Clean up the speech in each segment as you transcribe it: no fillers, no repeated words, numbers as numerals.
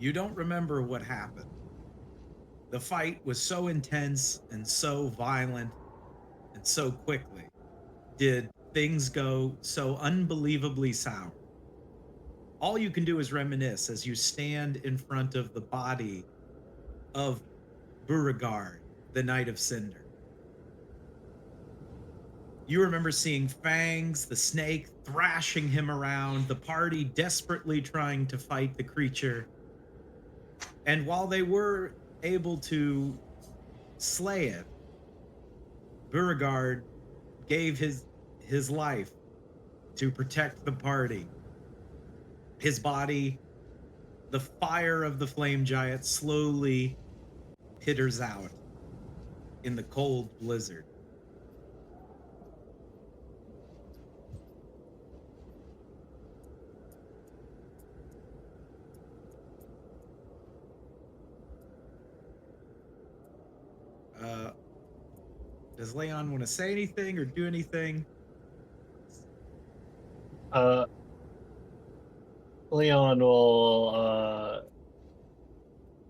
You don't remember what happened. The fight was so intense and so violent and so quickly. Did things go so unbelievably sour? All you can do is reminisce as you stand in front of the body of Beauregard, the Knight of Cinder. You remember seeing Fangs, the snake, thrashing him around, the party desperately trying to fight the creature. And while they were able to slay it, Beauregard gave his life to protect the party. His body, the fire of the flame giant, slowly pitters out in the cold blizzard. Does Leon want to say anything or do anything? Leon will,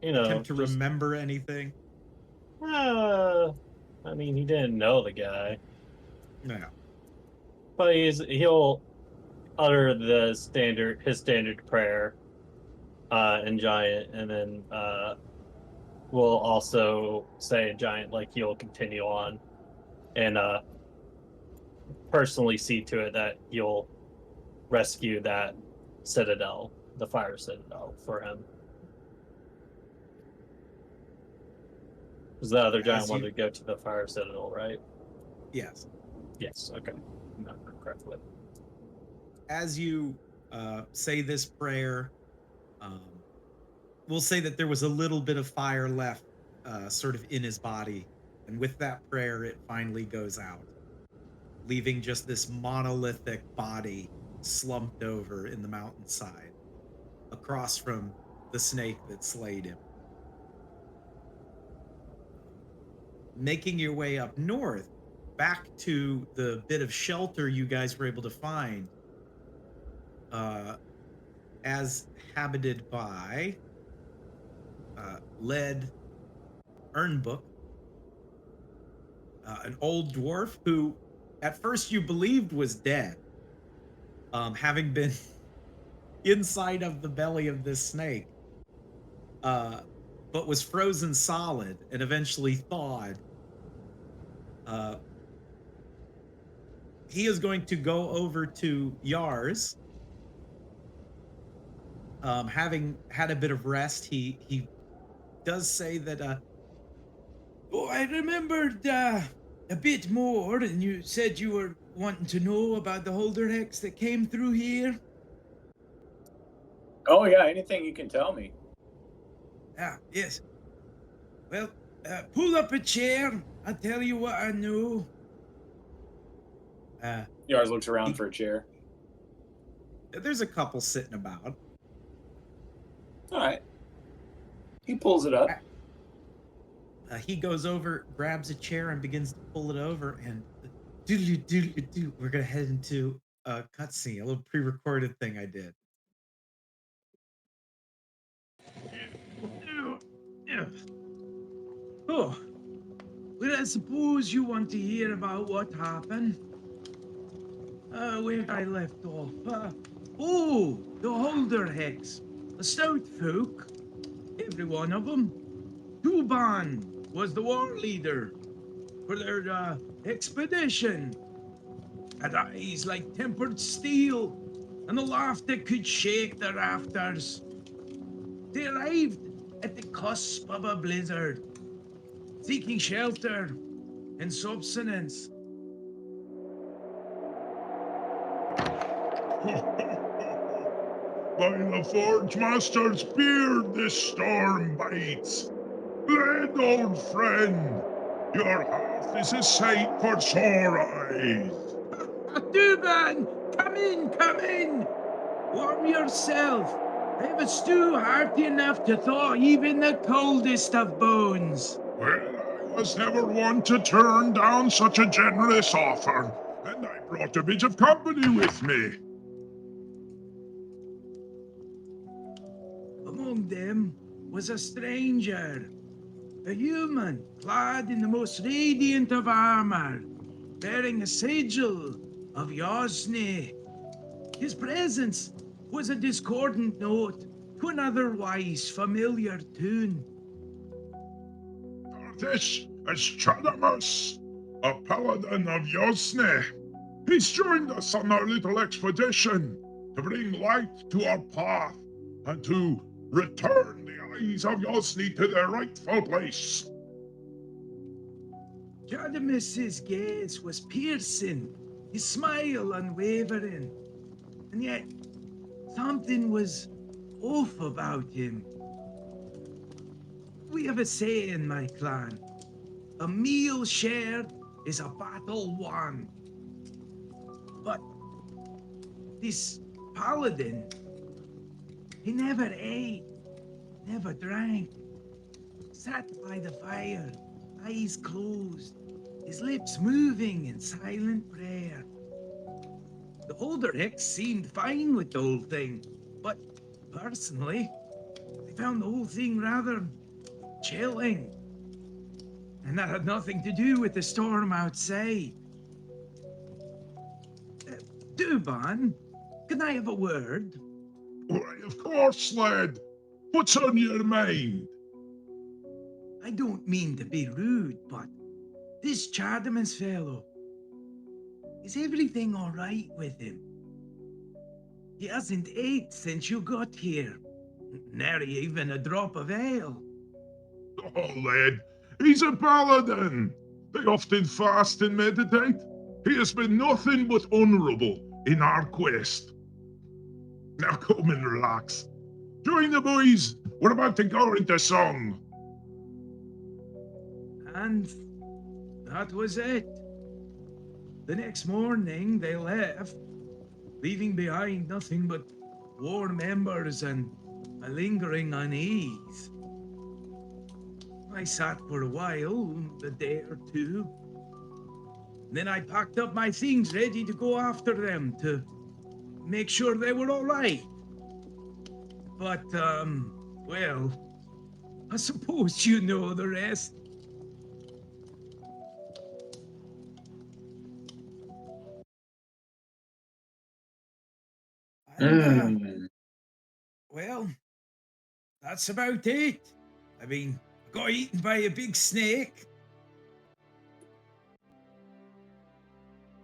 attempt to remember anything? I mean, he didn't know the guy. No. But he'll utter his standard prayer in Giant, and then will also say in Giant, like, he'll continue on and personally see to it that he'll rescue that citadel, the fire citadel, for him. Because the other giant wanted to go to the fire citadel, right? Yes. Yes, okay. Not correctly. As you say this prayer, we'll say that there was a little bit of fire left sort of in his body. And with that prayer, it finally goes out, leaving just this monolithic body slumped over in the mountainside across from the snake that slayed him. Making your way up north, back to the bit of shelter you guys were able to find, as habited by Led Ernbook, an old dwarf who at first you believed was dead, having been inside of the belly of this snake, but was frozen solid and eventually thawed. He is going to go over to Yars. Having had a bit of rest, he does say that, oh, I remembered a bit more, and you said you were wanting to know about the Holderhex that came through here. Oh yeah, anything you can tell me. Ah, yes. Well, pull up a chair. I'll tell you what I know. Yars looks around for a chair. There's a couple sitting about. All right. He pulls it up. He goes over, grabs a chair, and begins to pull it over. And we're gonna head into a cutscene, a little pre-recorded thing I did. Oh, well, I suppose you want to hear about what happened. Where I left off. Oh, the Holderhex. A stout folk, every one of them. Tuban was the war leader for their expedition. Had eyes like tempered steel and a laugh that could shake the rafters. They arrived at the cusp of a blizzard, seeking shelter and subsistence. By the Forge Master's beard, this storm bites. Bled, old friend, your half is a sight for sore eyes. Duban, come in. Warm yourself. I have a stew hearty enough to thaw even the coldest of bones. Well, I was never one to turn down such a generous offer, and I brought a bit of company with me. Among them was a stranger, a human clad in the most radiant of armor, bearing a sigil of Yosne. His presence was a discordant note to an otherwise familiar tune. This is Chadamus, a paladin of Yosne. He's joined us on our little expedition to bring light to our path and to return the eyes of Yosne to their rightful place. Chadamus's gaze was piercing, his smile unwavering, and yet something was off about him. We have a saying in my clan: a meal shared is a battle won. But this paladin, he never ate, never drank, sat by the fire, eyes closed, his lips moving in silent prayer. The older Hicks seemed fine with the whole thing, but personally, I found the whole thing rather chilling. And that had nothing to do with the storm outside. Duban, can I have a word? Why, of course, lad. What's on your mind? I don't mean to be rude, but this Chardamans fellow, is everything all right with him? He hasn't ate since you got here. Nary even a drop of ale. Oh, lad, he's a paladin. They often fast and meditate. He has been nothing but honourable in our quest. Now come and relax. Join the boys. We're about to go into song. And that was it. The next morning, they left, leaving behind nothing but warm embers and a lingering unease. I sat for a while, a day or two. Then I packed up my things ready to go after them to make sure they were all right. But, well, I suppose you know the rest. And, well, that's about it. I mean, got eaten by a big snake.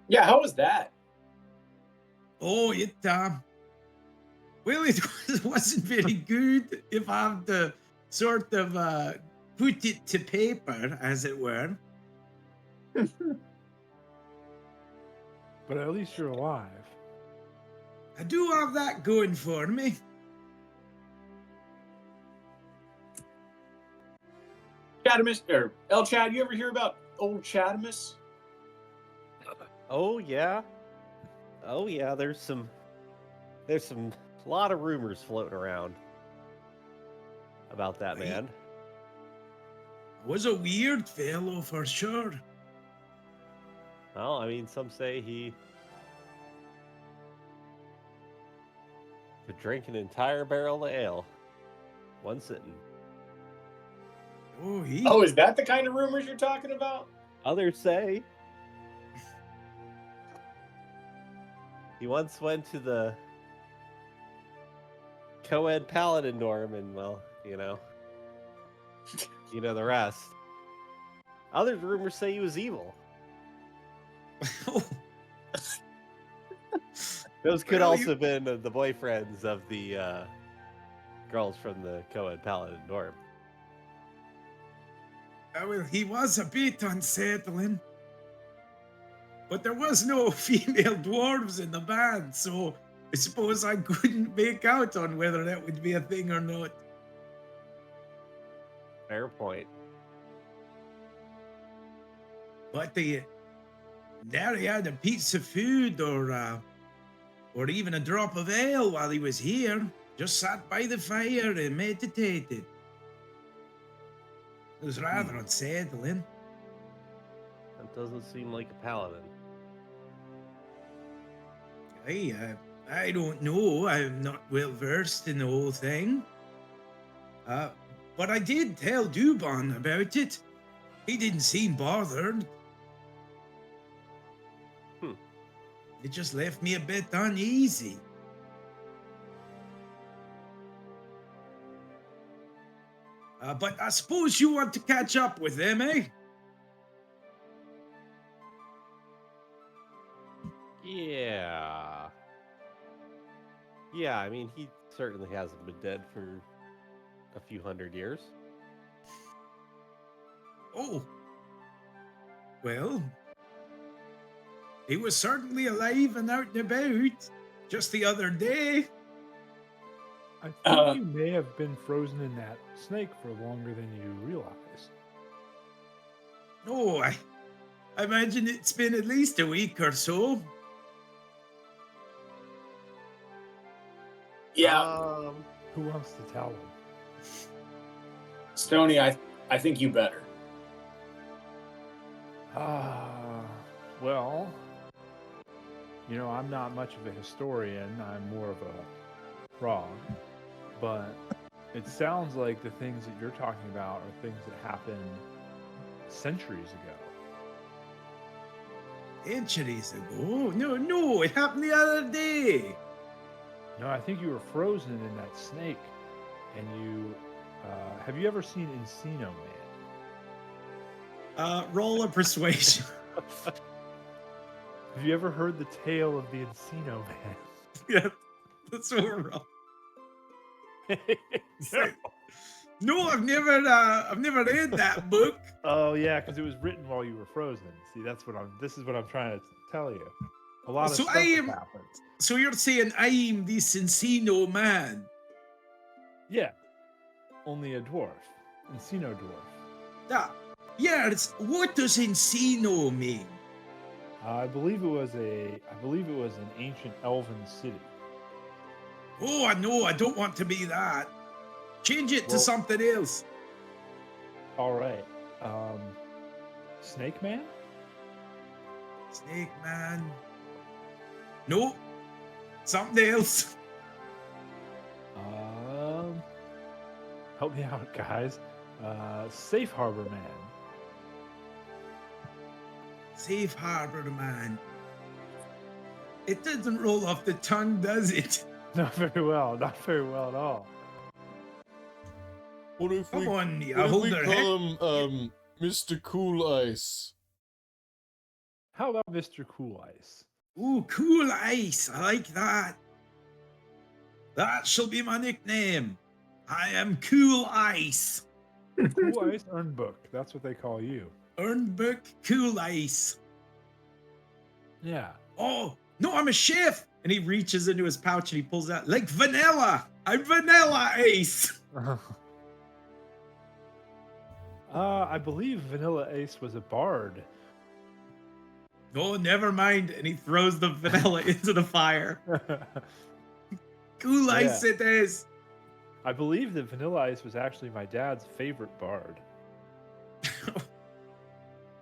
Yeah, how was that? Oh, well, it wasn't very good, if I have to sort of put it to paper, as it were. But at least you're alive. I do have that going for me. Chadamus, or El Chad, you ever hear about old Chadamus? Oh yeah. There's some lot of rumors floating around about that Right. man. Was a weird fellow for sure. Well, I mean, some say he could drink an entire barrel of ale, one sitting. Oh, is that the kind of rumors you're talking about? Others say he once went to the co-ed paladin dorm, and well, you know the rest. Other rumors say he was evil. Those could Well, also have been the boyfriends of the girls from the co-ed paladin dorm. Well, he was a bit unsettling. But there was no female dwarves in the band, so I suppose I couldn't make out on whether that would be a thing or not. Fair point. But there he had a piece of food or even a drop of ale while he was here. Just sat by the fire and meditated. It was rather unsettling. That doesn't seem like a paladin. I don't know. I'm not well versed in the whole thing. But I did tell Dubon about it. He didn't seem bothered. It just left me a bit uneasy. But I suppose you want to catch up with them, eh? Yeah. Yeah, I mean, he certainly hasn't been dead for a few hundred years. Oh. Well, he was certainly alive and out and about just the other day. I think you may have been frozen in that snake for longer than you realize. Oh, I imagine it's been at least a week or so. Yeah, Who wants to tell him? Stony, I think you better. Well, you know, I'm not much of a historian. I'm more of a frog. But it sounds like the things that you're talking about are things that happened centuries ago. Centuries ago? No, it happened the other day. No, I think you were frozen in that snake. And you... have you ever seen Encino Man? Roll a persuasion. Have you ever heard the tale of the Encino Man? Yeah, that's what we're rolling. No, I've never read that book. Oh yeah, because it was written while you were frozen. See, this is what I'm trying to tell you. A lot of So stuff I has am- happened. So you're saying I'm the Encino Man? Yeah. Only a dwarf. Encino dwarf. Yes. What does Encino mean? I believe it was an ancient elven city. Oh, no, I don't want to be that. Change it to Well- something else. All right. Snake Man? Snake Man. No. Something else. Help me out, guys. Safe Harbor Man. Safe Harbor Man. It doesn't roll off the tongue, does it? Not very well. Not very well at all. What if we, Come on, you what if we hold call him Mr. Cool Ice? How about Mr. Cool Ice? Ooh, Cool Ice. I like that. That shall be my nickname. I am Cool Ice. Cool Ice Urnbook. That's what they call you. Urnbook Cool Ice. Yeah. Oh, no, I'm a chef. And he reaches into his pouch and he pulls out, like vanilla. I'm Vanilla Ice. I believe Vanilla Ace was a bard. Oh, never mind. And he throws the vanilla into the fire. Cool Ice it is. I believe that Vanilla Ice was actually my dad's favorite bard.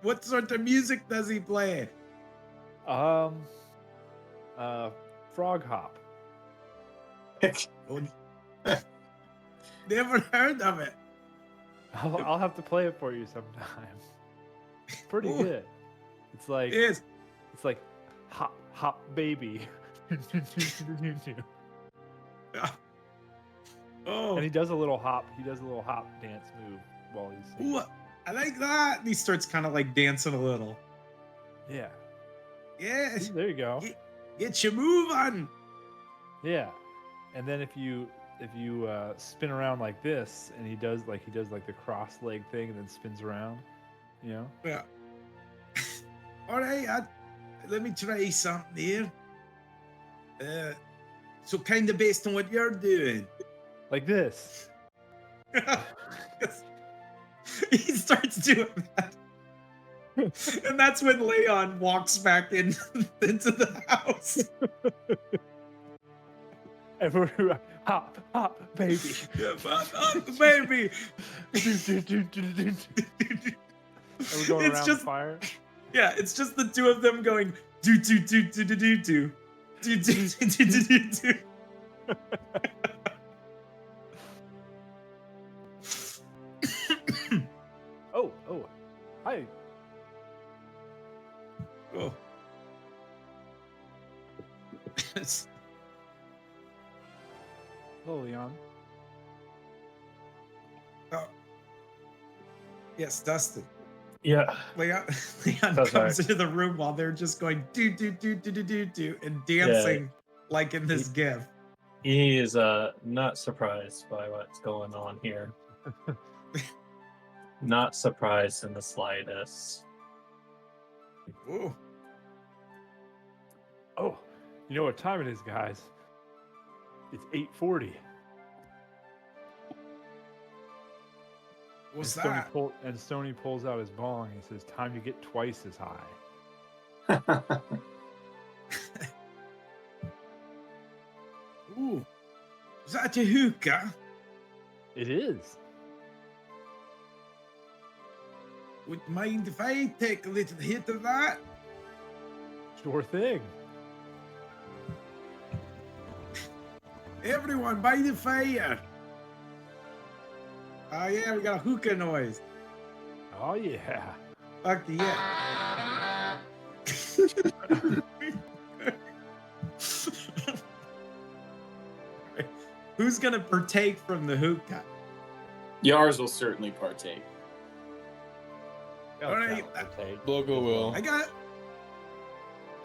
What sort of music does he play? Frog Hop. Oh, never heard of it. I'll have to play it for you sometime. It's pretty Ooh. good. It's like Yes. it's like hop hop baby. Oh, And he does a little hop. He does a little hop dance move while he's singing. ooh, I like that. And he starts kind of like dancing a little. Yeah. Yes. See, there you go. Get your move on. Yeah. And then if you spin around like this, and he does like the cross leg thing, and then spins around, you know. Yeah. All right. Let me try something here. So kind of based on what you're doing. Like this. He starts doing that. And that's when Leon walks back into the house. And we're hop, hop, baby. Baby. And we're going It's around just- the fire. Yeah, it's just the two of them going do do do do do do do do do do do do do. Oh. Hello, Leon. Oh. Yes, Dustin. Yeah. Leon Oh, comes sorry. into the room while they're just going do do do do do do do and dancing like in this gif. He is not surprised by what's going on here. Not surprised in the slightest. Ooh. Oh, you know what time it is, guys? It's 8:40. What's and that? Stoney pulls out his bong and says, "Time to get twice as high." Ooh. Is that a hookah? It is. Would you mind if I take a little hit of that? Sure thing. Everyone by the fire. Oh yeah, we got a hookah noise. Oh yeah. Fuck yeah. Who's gonna partake from the hookah? Yars will certainly partake. All right. Logo will. I got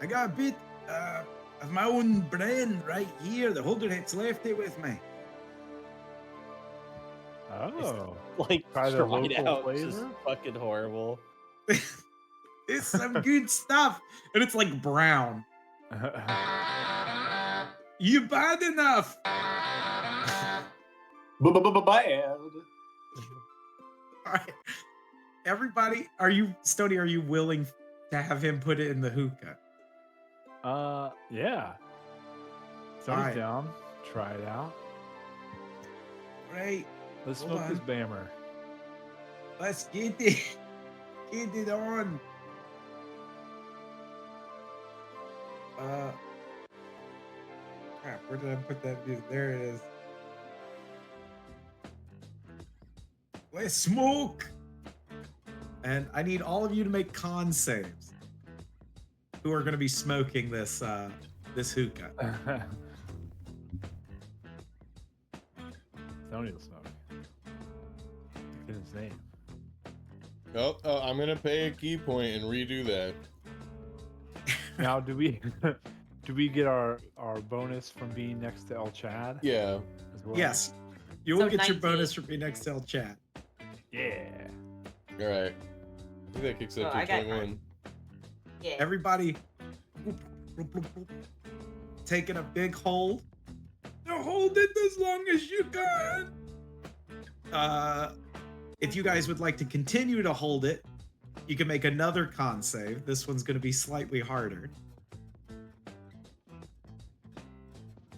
a bit of my own brand right here. The Holderheads left it with me. Oh. Like Try the tried local out, flavor? just fucking horrible. It's some good stuff, and it's like brown. You bad enough? Bad. All right. Everybody, Stoney, are you willing to have him put it in the hookah? Yeah. Stoney's Alright. down. Try it out. Right. Let's Hold smoke on. this bammer. Let's get it. Get it on. Crap, where did I put that music? There it is. Let's smoke. And I need all of you to make con saves. Who are going to be smoking this this hookah? Stoney will smoke. Get his name. Oh, I'm gonna pay a key point and redo that. Now, do we get our bonus from being next to El Chad? Yeah. As well? Yes. You will So get your 19. bonus for being next to El Chat. Yeah. All right. I think that kicks up Oh, to I got 21. Yeah. Everybody taking a big hold. Now hold it as long as you can. If you guys would like to continue to hold it, you can make another con save. This one's going to be slightly harder.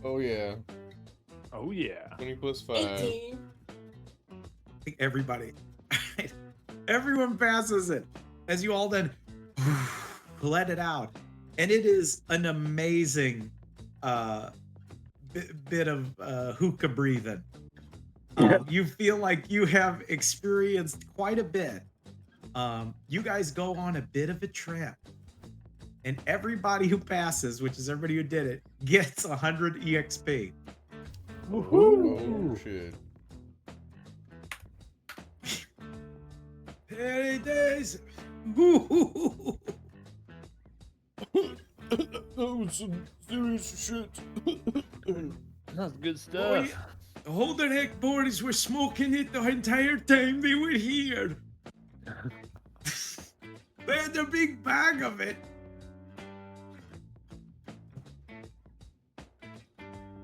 Oh yeah. Oh yeah. 20 plus 5. 18. I think everybody, everyone passes it as you all then let it out, and it is an amazing bit of hookah breathing. You feel like you have experienced quite a bit. You guys go on a bit of a trip, and everybody who passes, which is everybody who did it, gets 100 EXP. Oh shit. There it is. Woo-hoo-hoo-hoo. That was some serious shit. That's good Oh, stuff. yeah. The Holden Heck boys were smoking it the entire time they were here. They had a big bag of it.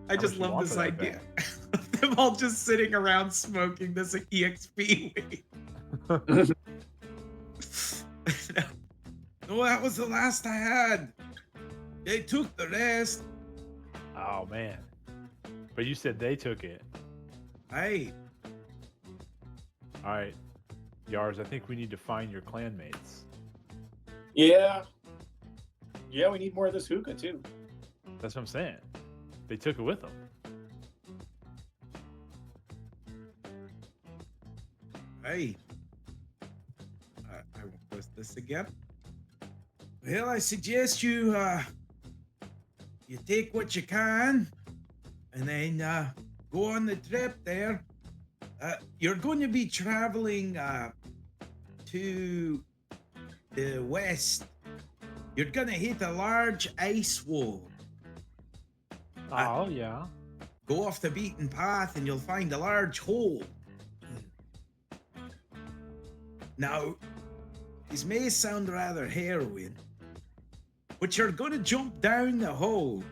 I just much you love want this for that idea. Them all just sitting around smoking this EXP weed. No, that was the last I had. They took the rest. Oh man. But you said they took it. Hey, All right. Yars, I think we need to find your clanmates. Yeah. Yeah, we need more of this hookah too. That's what I'm saying. They took it with them. hey. I will post this again. Well, I suggest you take what you can, and then go on the trip there. You're going to be traveling to the west. You're going to hit a large ice wall. Oh, yeah. Go off the beaten path, and you'll find a large hole. Now, this may sound rather harrowing, but you're going to jump down the hole.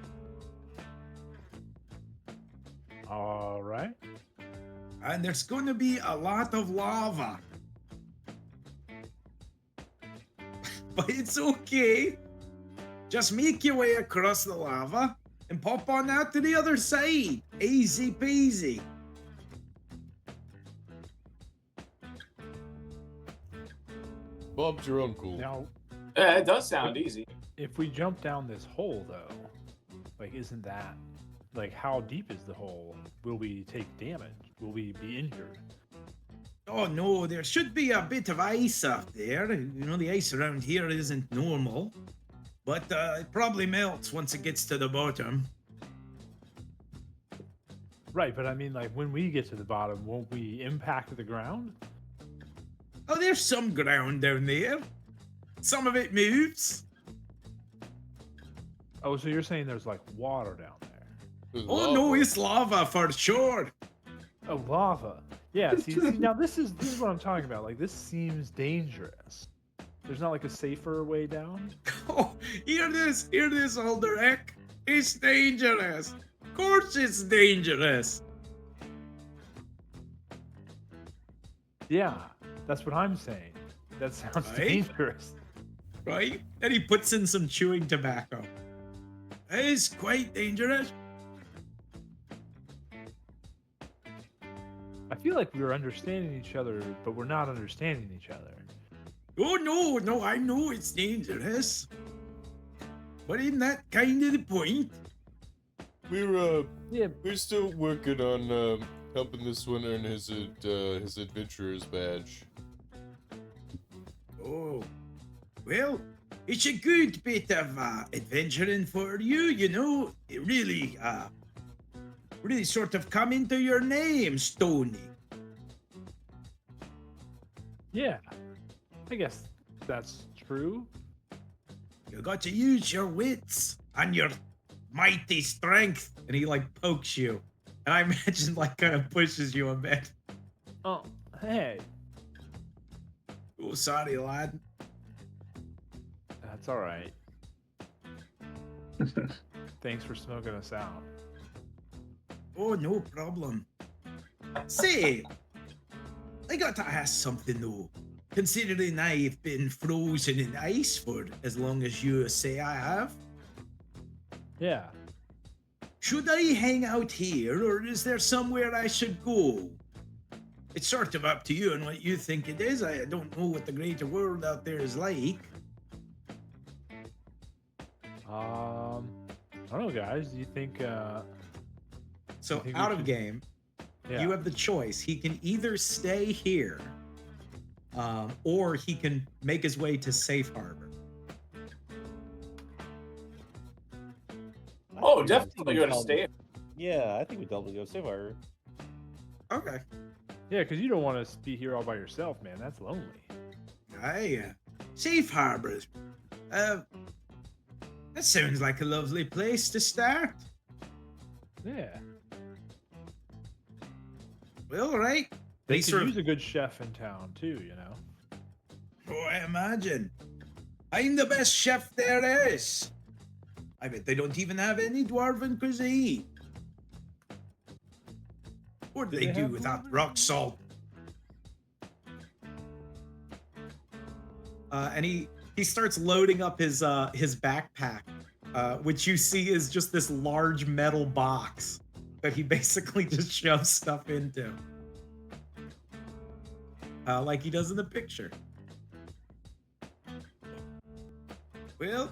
All right. And there's going to be a lot of lava. But it's okay. Just make your way across the lava and pop on out to the other side. Easy peasy. Bob's your uncle. Now, Yeah, it does sound easy. if we jump down this hole, though, like, isn't that, like, how deep is the hole? Will we take damage? Will we be injured? Oh no, there should be a bit of ice up there. You know, the ice around here isn't normal. But it probably melts once it gets to the bottom. Right, but I mean, like, when we get to the bottom, won't we impact the ground? Oh, there's some ground down there. Some of it moves. Oh, so you're saying there's, like, water down there? There's Oh no, lava. it's lava for sure. Oh, lava. Yeah, see, now this is what I'm talking about. Like, this seems dangerous. There's not, like, a safer way down? Oh, hear this, Alderek. It's dangerous. Of course it's dangerous. Yeah, that's what I'm saying. That sounds Right? dangerous. Right? And he puts in some chewing tobacco. It's quite dangerous. I feel like we're understanding each other, but we're not understanding each other. Oh no, I know it's dangerous. But isn't that kind of the point? Yeah, We're still working on helping this one earn his adventurer's badge. Oh, well, it's a good bit of adventuring for you, you know. It really sort of come into your name, Stony. yeah. I guess that's true. You got to use your wits and your mighty strength. And he like pokes you. And I imagine like kind of pushes you a bit. Oh, hey. Oh, sorry, lad. That's all right. Thanks for smoking us out. Oh, no problem. Say, I got to ask something though. Considering I've been frozen in ice for as long as you say I have, Yeah. should I hang out here or is there somewhere I should go? It's sort of up to you and what you think it is. I don't know what the greater world out there is like. I don't know, guys. Do you think? So I think we out of should- game, Yeah. you have the choice. He can either stay here, or he can make his way to Safe Harbor. Oh, definitely go to stay. Yeah, I think we double go Safe Harbor. Okay. Yeah, because you don't want to be here all by yourself, man. That's lonely. Aye, Safe Harbor. That sounds like a lovely place to start. Yeah. Well, right. They They could sort of- use a good chef in town too, you know. Oh, I imagine. I'm the best chef there is. I bet they don't even have any dwarven cuisine. What do they they do have without dwarven? rock salt? And he starts loading up his backpack, which you see is just this large metal box that he basically just shoves stuff into, like he does in the picture. Well,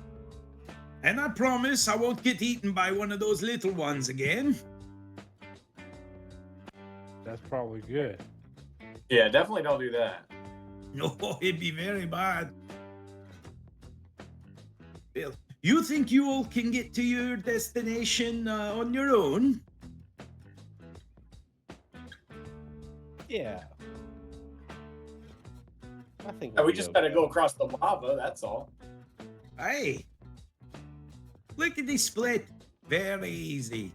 and I promise I won't get eaten by one of those little ones again. That's probably good. Yeah, definitely don't do that. No, it'd be very bad. Well, you think you all can get to your destination on your own? Yeah. I think We we'll just be gotta okay. go across the lava, that's all. Aye. Lickety split. Very easy.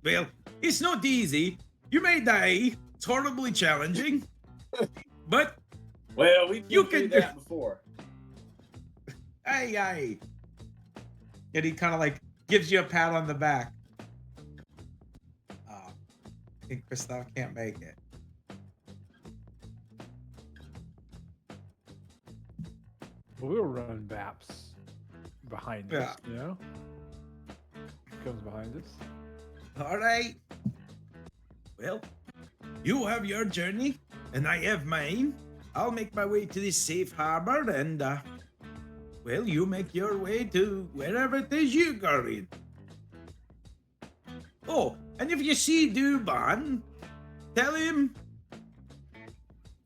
Well, it's not easy. You may die. It's horribly challenging. But, Well, we've You been through can- that before. aye. And he kind of like gives you a pat on the back. I think Christoph can't make it. We'll run Vaps behind us, you know? Comes behind us. All right. Well, you have your journey, and I have mine. I'll make my way to this safe harbor, and, well, you make your way to wherever it is you're going. Oh, and if you see Duban, tell him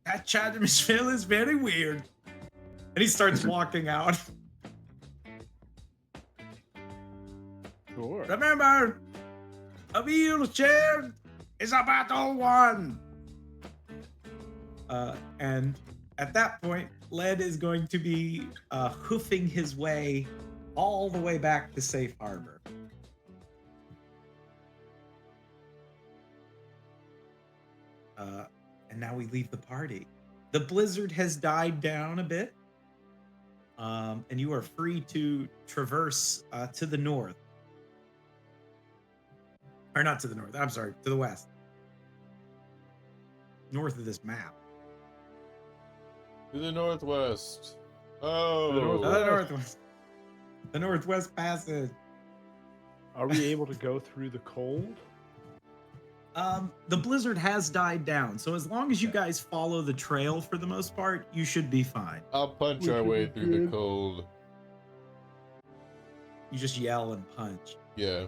that Chadamisville is very weird. And he starts walking out. Sure. Remember, a meal shared is a battle won. And at that point, Led is going to be hoofing his way all the way back to Safe Harbor. And now we leave the party. The blizzard has died down a bit. And you are free to traverse to the north. Or not to the north, I'm sorry, to the west. North of this map. To the northwest. the Oh. The northwest. northwest. The Northwest Passage. Are we able to go through the cold? The blizzard has died down, so as long as you Okay. guys follow the trail for the most part, you should be fine. I'll punch We our should way be through the good. cold. You just yell and punch. Yeah.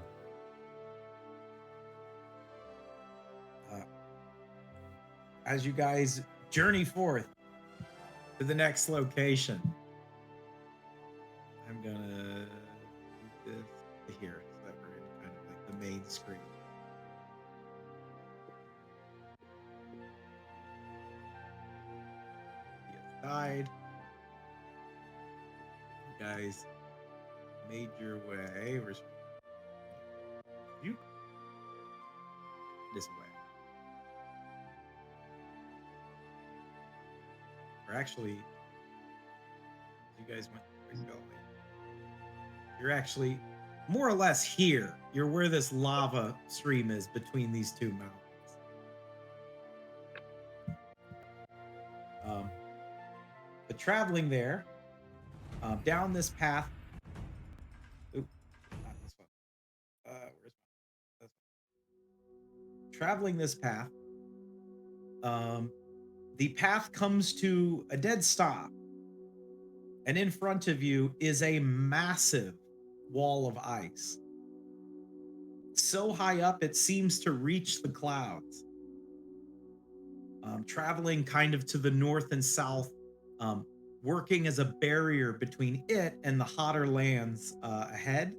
As you guys journey forth to the next location. I'm gonna move this to here so that we're in kind of like the main screen. He has died. You guys made your way. Where's you? This way. Or actually, you guys went where you going. You're actually more or less here. You're where this lava stream is between these two mountains. But traveling there, down this path. Oop, not this one. Where's my? This one. Traveling this path. The path comes to a dead stop, and in front of you is a massive wall of ice. So high up, it seems to reach the clouds. Traveling kind of to the north and south, working as a barrier between it and the hotter lands ahead.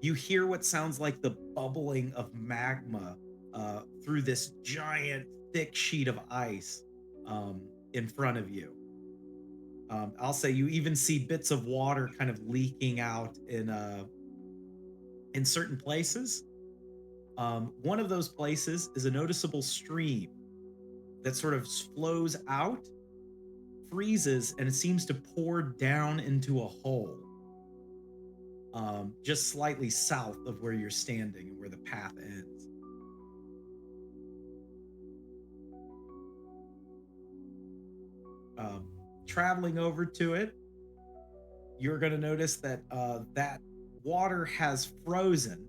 You hear what sounds like the bubbling of magma through this giant, thick sheet of ice in front of you. I'll say you even see bits of water kind of leaking out in certain places. One of those places is a noticeable stream that sort of flows out, freezes, and it seems to pour down into a hole just slightly south of where you're standing and where the path ends. Traveling over to it, you're going to notice that that water has frozen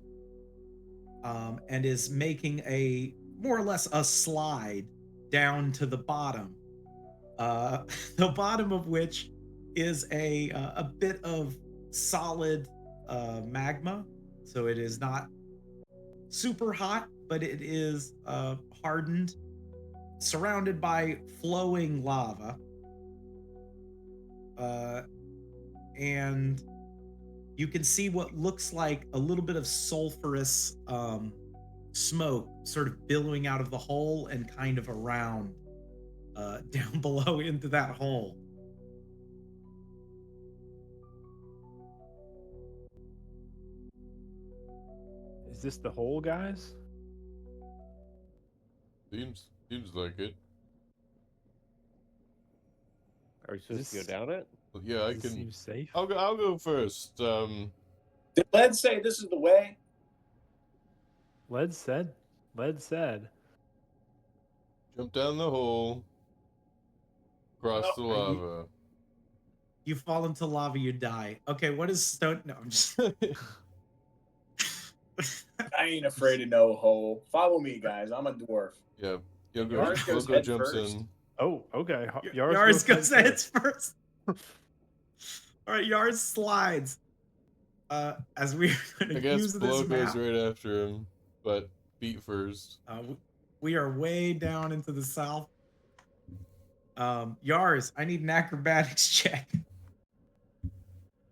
and is making a more or less a slide down to the bottom. The bottom of which is a bit of solid magma, so it is not super hot, but it is hardened, surrounded by flowing lava. and you can see what looks like a little bit of sulfurous smoke sort of billowing out of the hole and kind of around down below into that hole. Is this the hole, guys? Seems like it. Are we supposed to go down it? Well, yeah, I Does this can. seem safe? I'll go first. Did Led say this is the way? Led said. Jump down the hole. Cross the lava. You fall into lava, you die. Okay, what is stone? No, I'm just. I ain't afraid of no hole. Follow me, guys. I'm a dwarf. Yeah. Yars goes Yoko head jumps first. in. Oh, okay. Yars goes heads first. All right, Yars slides. As we're I going to guess use Blow this goes map, right after him, but feet first. we are way down into the south. Yars, I need an acrobatics check.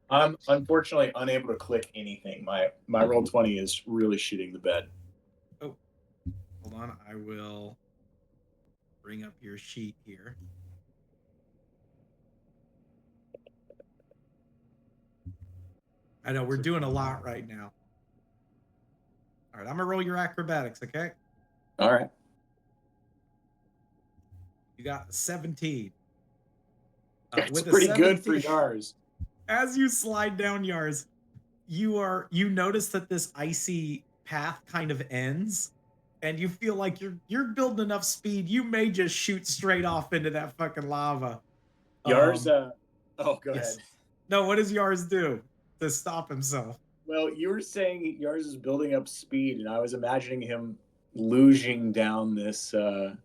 I'm unfortunately unable to click anything. My roll 20 is really shitting the bed. Oh, hold on. I will bring up your sheet here. I know we're doing a lot right now. All right, I'm gonna roll your acrobatics, okay? All right. You got 17. It's pretty good for Yars. As you slide down Yars, you notice that this icy path kind of ends, and you feel like you're building enough speed. You may just shoot straight off into that fucking lava. Yars, go yes. ahead. No, what does Yars do to stop himself? Well, you were saying Yars is building up speed, and I was imagining him luging down this Well,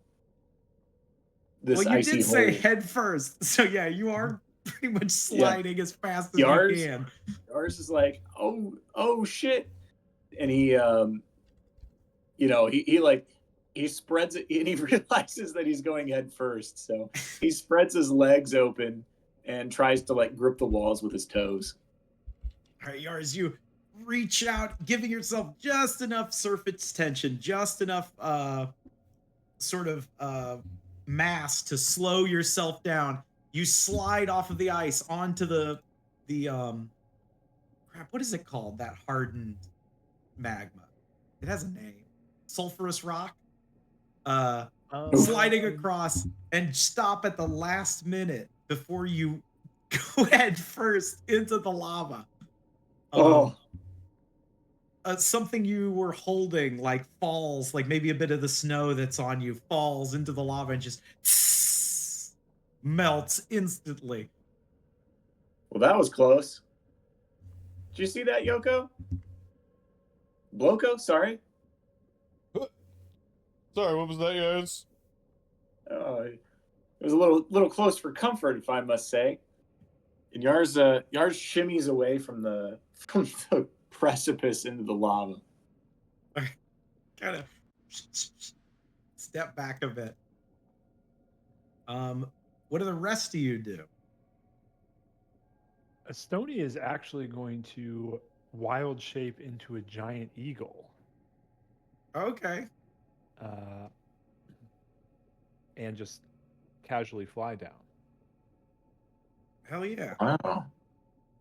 you icy did say hole. head first, so yeah, you are pretty much sliding as fast as you can. Yars is like, oh shit, and he he spreads it, and he realizes that he's going head first, so he spreads his legs open and tries to like grip the walls with his toes. All right, Yars, you reach out, giving yourself just enough surface tension, just enough mass to slow yourself down. You slide off of the ice onto the crap, what is it called? That hardened magma. It has a name. Sulfurous rock. Sliding across and stop at the last minute before you go head first into the lava. Something you were holding like falls, like maybe a bit of the snow that's on you falls into the lava and just melts instantly. Well, that was close. Did you see that, Yoko? Bloko, sorry. Sorry, what was that, guys? It was a little close for comfort, if I must say. And Yars shimmies away from the precipice into the lava. Kind of step back a bit. What do the rest of you do? Estonia is actually going to wild shape into a giant eagle. Okay. And just casually fly down. Hell yeah. Wow.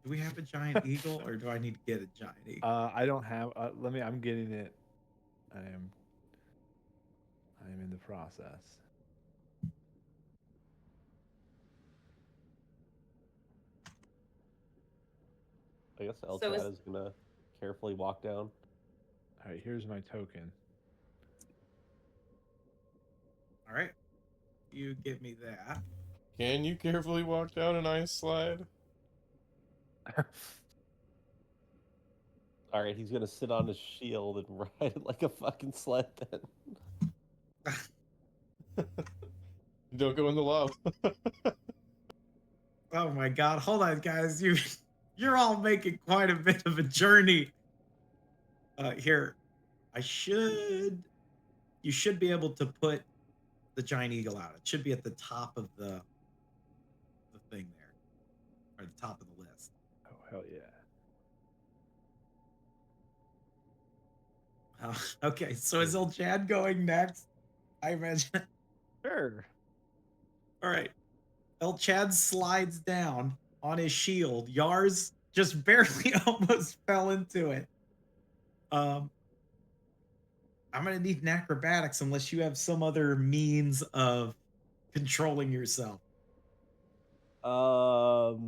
Do we have a giant eagle, or do I need to get a giant eagle? I don't have. I'm getting it. I am in the process. I guess Elchad is gonna carefully walk down. All right, here's my token. All right, you give me that. Can you carefully walk down an ice slide? All right, he's gonna sit on his shield and ride it like a fucking sled then. Don't go in the lava. Oh my god, hold on guys, you're all making quite a bit of a journey. Here, you should be able to put the giant eagle out. It should be at the top of the thing there. are at the top of the list. Oh, hell yeah. Okay, so is El Chad going next? I imagine. Sure. All right. El Chad slides down on his shield. Yars just barely almost fell into it. I'm gonna need an acrobatics unless you have some other means of controlling yourself. How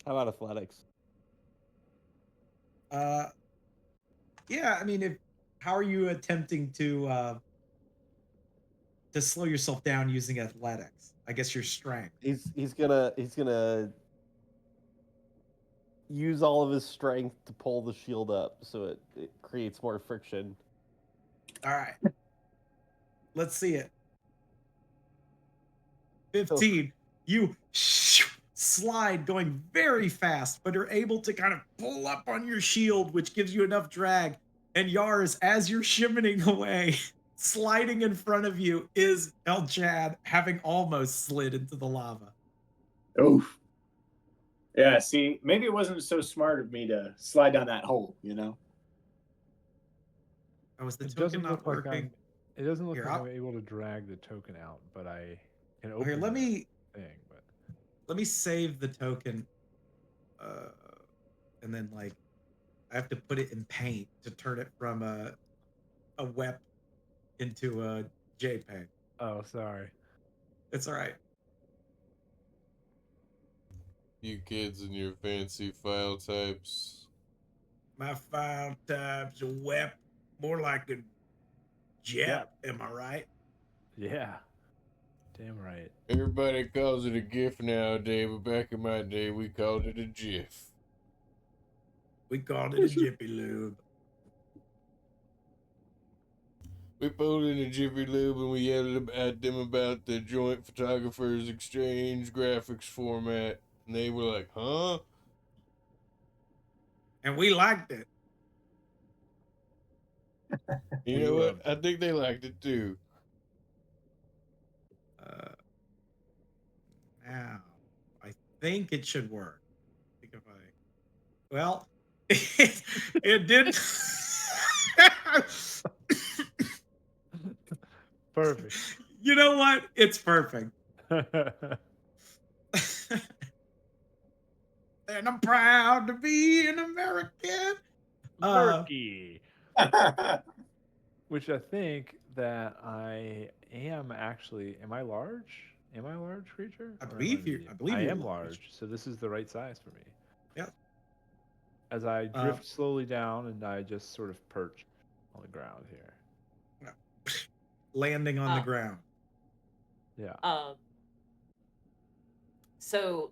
about athletics? Yeah, I mean, how are you attempting to slow yourself down using athletics? I guess your strength. He's gonna use all of his strength to pull the shield up so it creates more friction. All right. Let's see it. 15. You slide going very fast, but are able to kind of pull up on your shield, which gives you enough drag. And Yars, as you're shimmering away, sliding in front of you is El Chad, having almost slid into the lava. Oof. Yeah, see, maybe it wasn't so smart of me to slide down that hole, you know? Oh, is the It token doesn't not look like working? it doesn't look Here, like I'll- I'm able to drag the token out, but I can Here, open let the me thing. But let me save the token. And then like I have to put it in paint to turn it from a WEP into a JPEG. oh, sorry. It's all right. You kids and your fancy file types. My file type's a WEP, more like a JEP. Am I right? Yeah. Damn right. Everybody calls it a GIF nowadays, but back in my day, we called it a GIF. We called it a Jiffy Lube. We pulled in a Jiffy Lube and we yelled at them about the Joint Photographers Exchange graphics format. And they were like, huh? And we liked it. You We know what? loved I think they liked it too. Now, I think it should work. I think if well, it didn't. Perfect. You know what? It's perfect. And I'm proud to be an American. Murky. Which I think that I am actually. Am I large? Am I a large creature? I Or am believe you're. medium? I believe I you're am large. large, so this is the right size for me. Yeah. As I drift slowly down, and I just sort of perch on the ground here. Landing on the ground. Yeah. So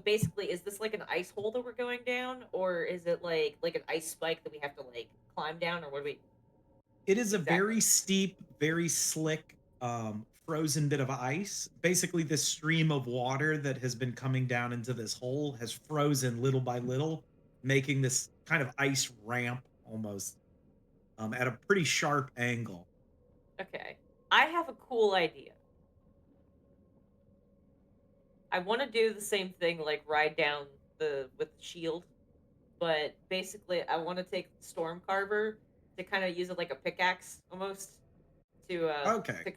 basically, is this like an ice hole that we're going down, or is it like an ice spike that we have to like climb down, or what do we? It is a very steep, very slick, frozen bit of ice. Basically, this stream of water that has been coming down into this hole has frozen little by little, making this kind of ice ramp almost at a pretty sharp angle. Okay, I have a cool idea. I want to do the same thing, like ride down with the shield, but basically, I want to take Stormcarver to kind of use it like a pickaxe almost to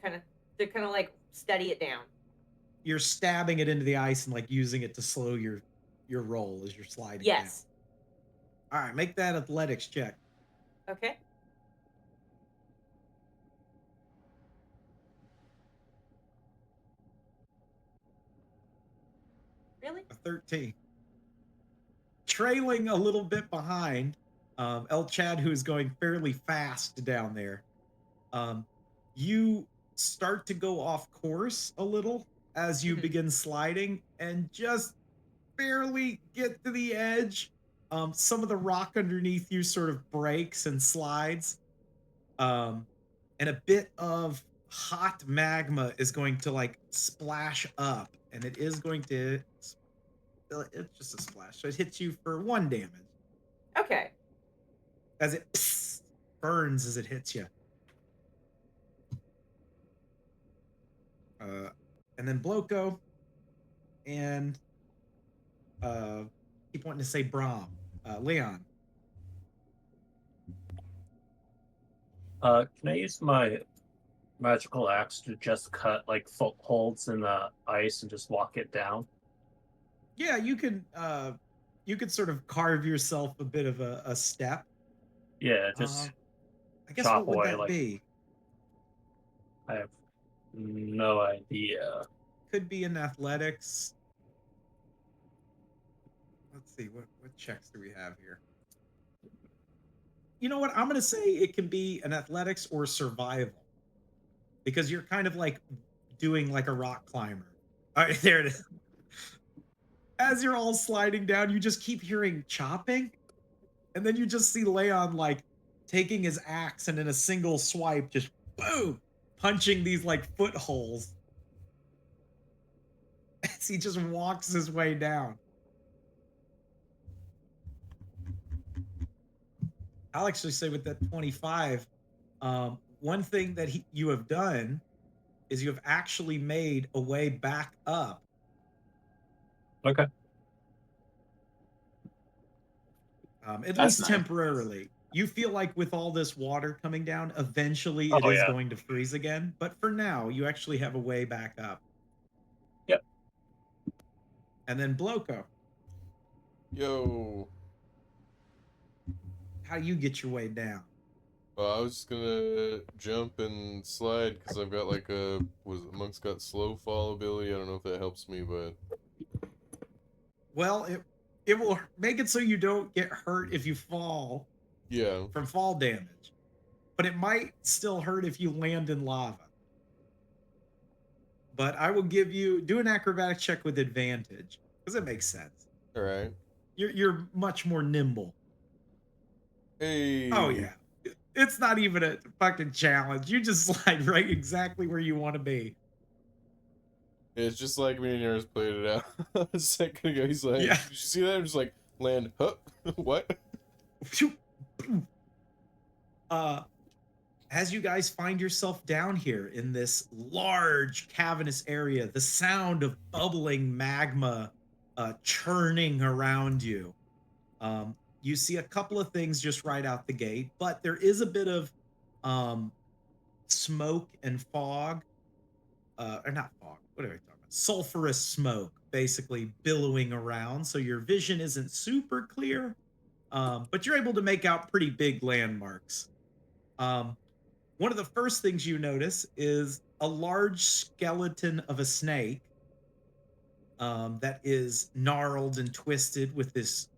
kind of like steady it down. You're stabbing it into the ice and like using it to slow your roll as you're sliding Yes. down. All right, make that athletics check. Okay. Really? A 13. Trailing a little bit behind, El Chad, who is going fairly fast down there. You start to go off course a little as you begin sliding and just barely get to the edge. Some of the rock underneath you sort of breaks and slides. And a bit of hot magma is going to like splash up, and it is going to, it's just a splash. So it hits you for 1 damage. Okay. As it burns as it hits you. And then Bloko and keep wanting to say Brahm. Leon. Can I use my magical axe to just cut like footholds in the ice and just walk it down? Yeah, you could sort of carve yourself a bit of a step. Yeah, just I guess chop what would away, that like, be? I have no idea. Could be in athletics. Let's see, what checks do we have here? You know what? I'm gonna say it can be an athletics or survival. Because you're kind of like doing like a rock climber. All right, there it is. As you're all sliding down, you just keep hearing chopping. And then you just see Leon like taking his axe and in a single swipe, just boom, punching these like footholes as he just walks his way down. I'll actually say with that 25, one thing that you have done is you have actually made a way back up. Okay. At That's least nice. temporarily. You feel like with all this water coming down, eventually it Oh, is yeah. going to freeze again. But for now, you actually have a way back up. Yep. And then Bloco, Yo. how do you get your way down? Well, I was just gonna jump and slide because I've got like a Monk's got slow fall ability. I don't know if that helps me, but Well, it will make it so you don't get hurt if you fall yeah. from fall damage. But it might still hurt if you land in lava. But I will give you do an acrobatic check with advantage because it makes sense. All right. You're much more nimble. Hey. Oh yeah. It's not even a fucking challenge. You just slide right exactly where you want to be. It's just like me and yours played it out a second ago. He's like, Yeah. did you see that? I'm just like, land, huh? What? As you guys find yourself down here in this large cavernous area, the sound of bubbling magma churning around you. You see a couple of things just right out the gate, but there is a bit of smoke and fog, or not fog, what are we talking about? Sulfurous smoke basically billowing around. So your vision isn't super clear, but you're able to make out pretty big landmarks. One of the first things you notice is a large skeleton of a snake that is gnarled and twisted with this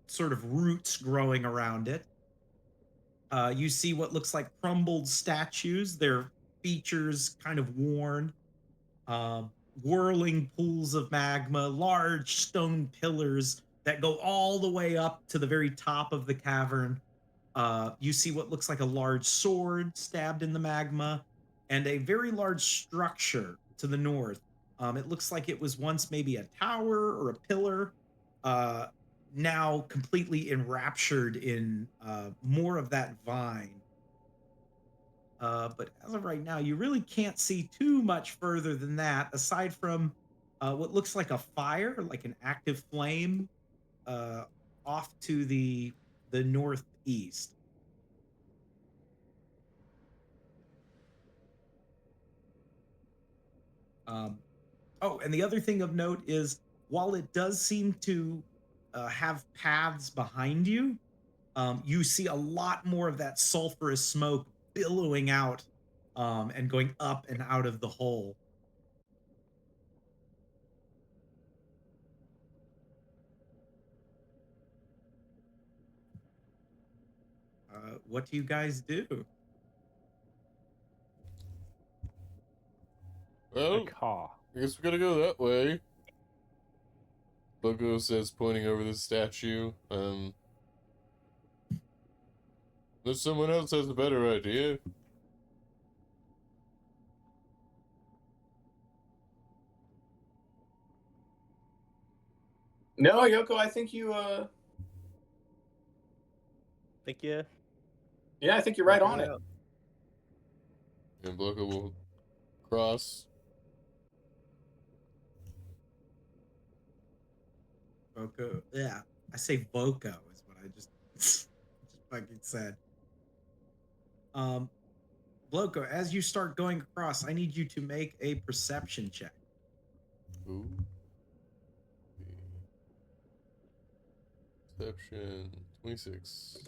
sort of roots growing around it. You see what looks like crumbled statues, their features kind of worn, whirling pools of magma, large stone pillars that go all the way up to the very top of the cavern. You see what looks like a large sword stabbed in the magma and a very large structure to the north. It looks like it was once maybe a tower or a pillar, now completely enraptured in more of that vine. But as of right now, you really can't see too much further than that, aside from what looks like a fire, like an active flame, off to the northeast. Oh, and the other thing of note is while it does seem to have paths behind you, you see a lot more of that sulfurous smoke billowing out and going up and out of the hole. What do you guys do? Well, Caw. I guess we gotta go that way. Logo says, pointing over the statue. Unless someone else has a better idea. No, Yoko, I think you. Think you? Yeah, I think you're right on it. And Bloco will cross. Voco. Yeah, I say Voco is what I just fucking said. Bloco, as you start going across, I need you to make a perception check. Ooh. Perception 26.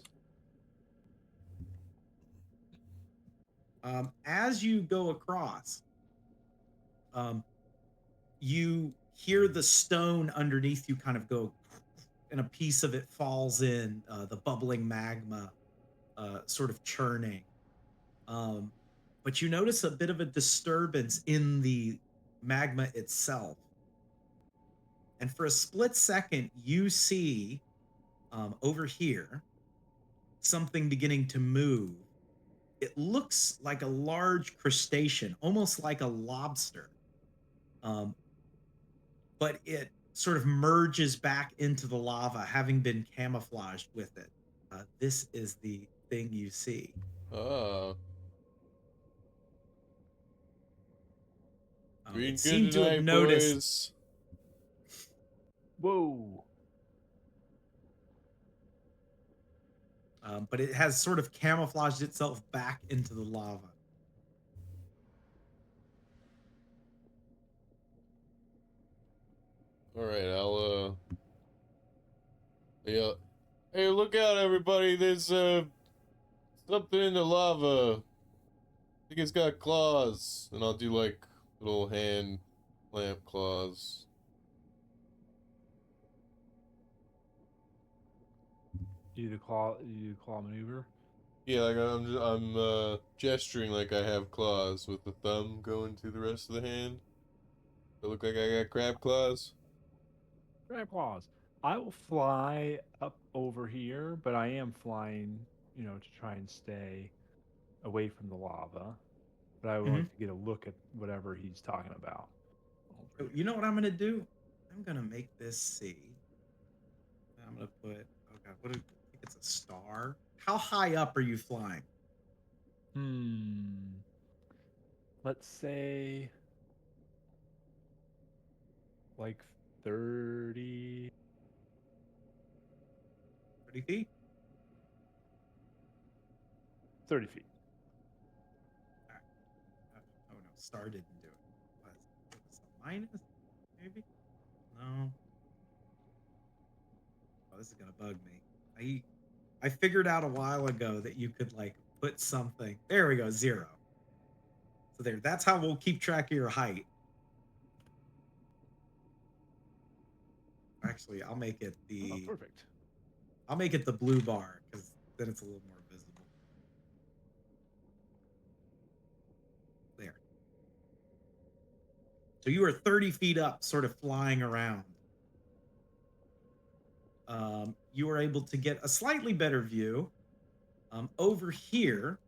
As you go across, you hear the stone underneath you kind of go, and a piece of it falls in, the bubbling magma sort of churning. But you notice a bit of a disturbance in the magma itself. And for a split second, you see over here something beginning to move. It looks like a large crustacean, almost like a lobster. But it sort of merges back into the lava, having been camouflaged with it. This is the thing you see. Doing It good seemed to have tonight, noticed. boys. Whoa. But it has sort of camouflaged itself back into the lava. All right, I'll yeah. Hey, look out, everybody! There's something in the lava. I think it's got claws, and I'll do like little hand clamp claws. You do the claw maneuver. Yeah, like I'm gesturing like I have claws with the thumb going to the rest of the hand. Does it look like I got crab claws? Crab claws. I will fly up over here, but I am flying, to try and stay away from the lava. But I would like to get a look at whatever he's talking about. So you know what I'm gonna do? I'm gonna make this see. I'm gonna put. Oh god, I think it's a star. How high up are you flying? Let's say like 30 feet? 30 feet. All right. Oh no, star didn't do it. Was a minus? Maybe? No. Oh, this is gonna bug me. I figured out a while ago that you could like put something. There we go, 0. So there, that's how we'll keep track of your height. Actually, I'll make it perfect. I'll make it the blue bar because then it's a little more visible. There. So you are 30 feet up, sort of flying around. You are able to get a slightly better view. Over here,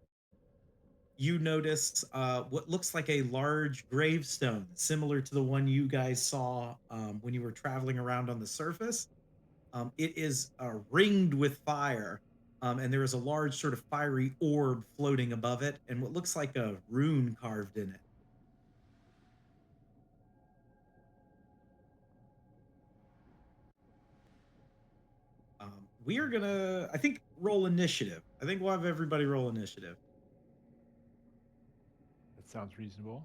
you notice what looks like a large gravestone, similar to the one you guys saw when you were traveling around on the surface. It is ringed with fire, and there is a large sort of fiery orb floating above it, and what looks like a rune carved in it. We are gonna, I think, roll initiative. I think we'll have everybody roll initiative. That sounds reasonable.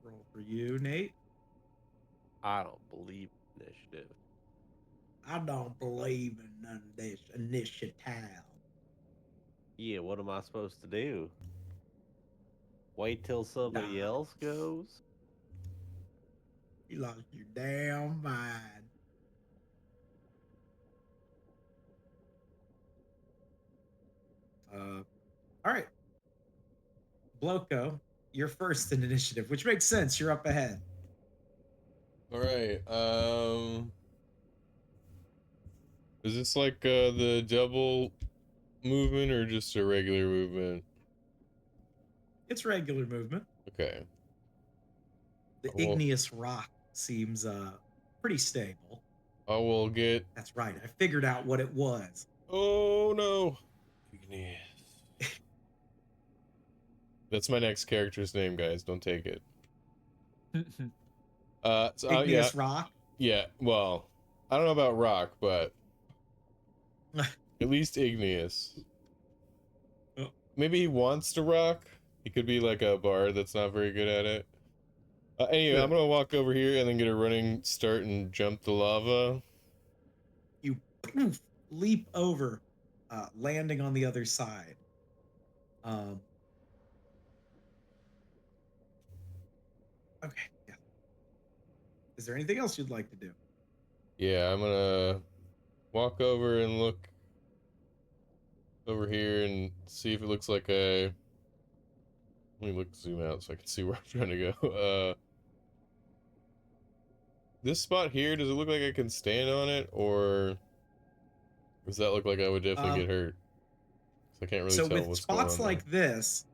Roll for you, Nate. I don't believe in initiative. I don't believe in none of this initiative. Yeah, what am I supposed to do? Wait till somebody else goes? You lost your damn mind. All right. Bloco, you're first in initiative, which makes sense. You're up ahead. All right. Is this like the double movement or just a regular movement? It's regular movement. Okay. The igneous rock seems pretty stable. I will get. That's right. I figured out what it was. Oh no. Igneous. That's my next character's name, guys. Don't take it. Yeah, rock. yeah. Well, I don't know about rock, but at least igneous. Oh. Maybe he wants to rock. He could be like a bard that's not very good at it. Anyway, I'm gonna walk over here and then get a running start and jump the lava. You poof, leap over, landing on the other side. Okay. Yeah. Is there anything else you'd like to do? Yeah, I'm gonna walk over and look over here and see if it looks like a. Let me zoom out so I can see where I'm trying to go. This spot here, does it look like I can stand on it, or does that look like I would definitely get hurt? 'Cause I can't really So tell with what's going spots on like this,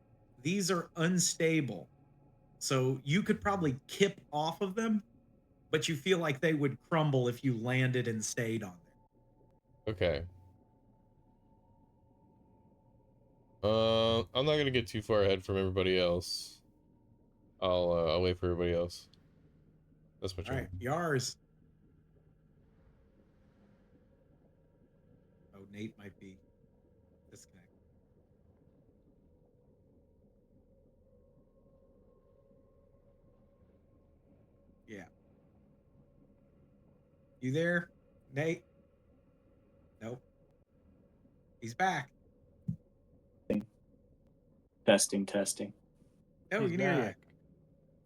these are unstable. So you could probably kip off of them, but you feel like they would crumble if you landed and stayed on there. Okay. I'm not gonna get too far ahead from everybody else. I'll wait for everybody else. That's my turn. All right, Yars. Oh, Nate might be disconnected. Yeah. You there, Nate? Nope. He's back. Testing. Oh, we He's can hear you. back.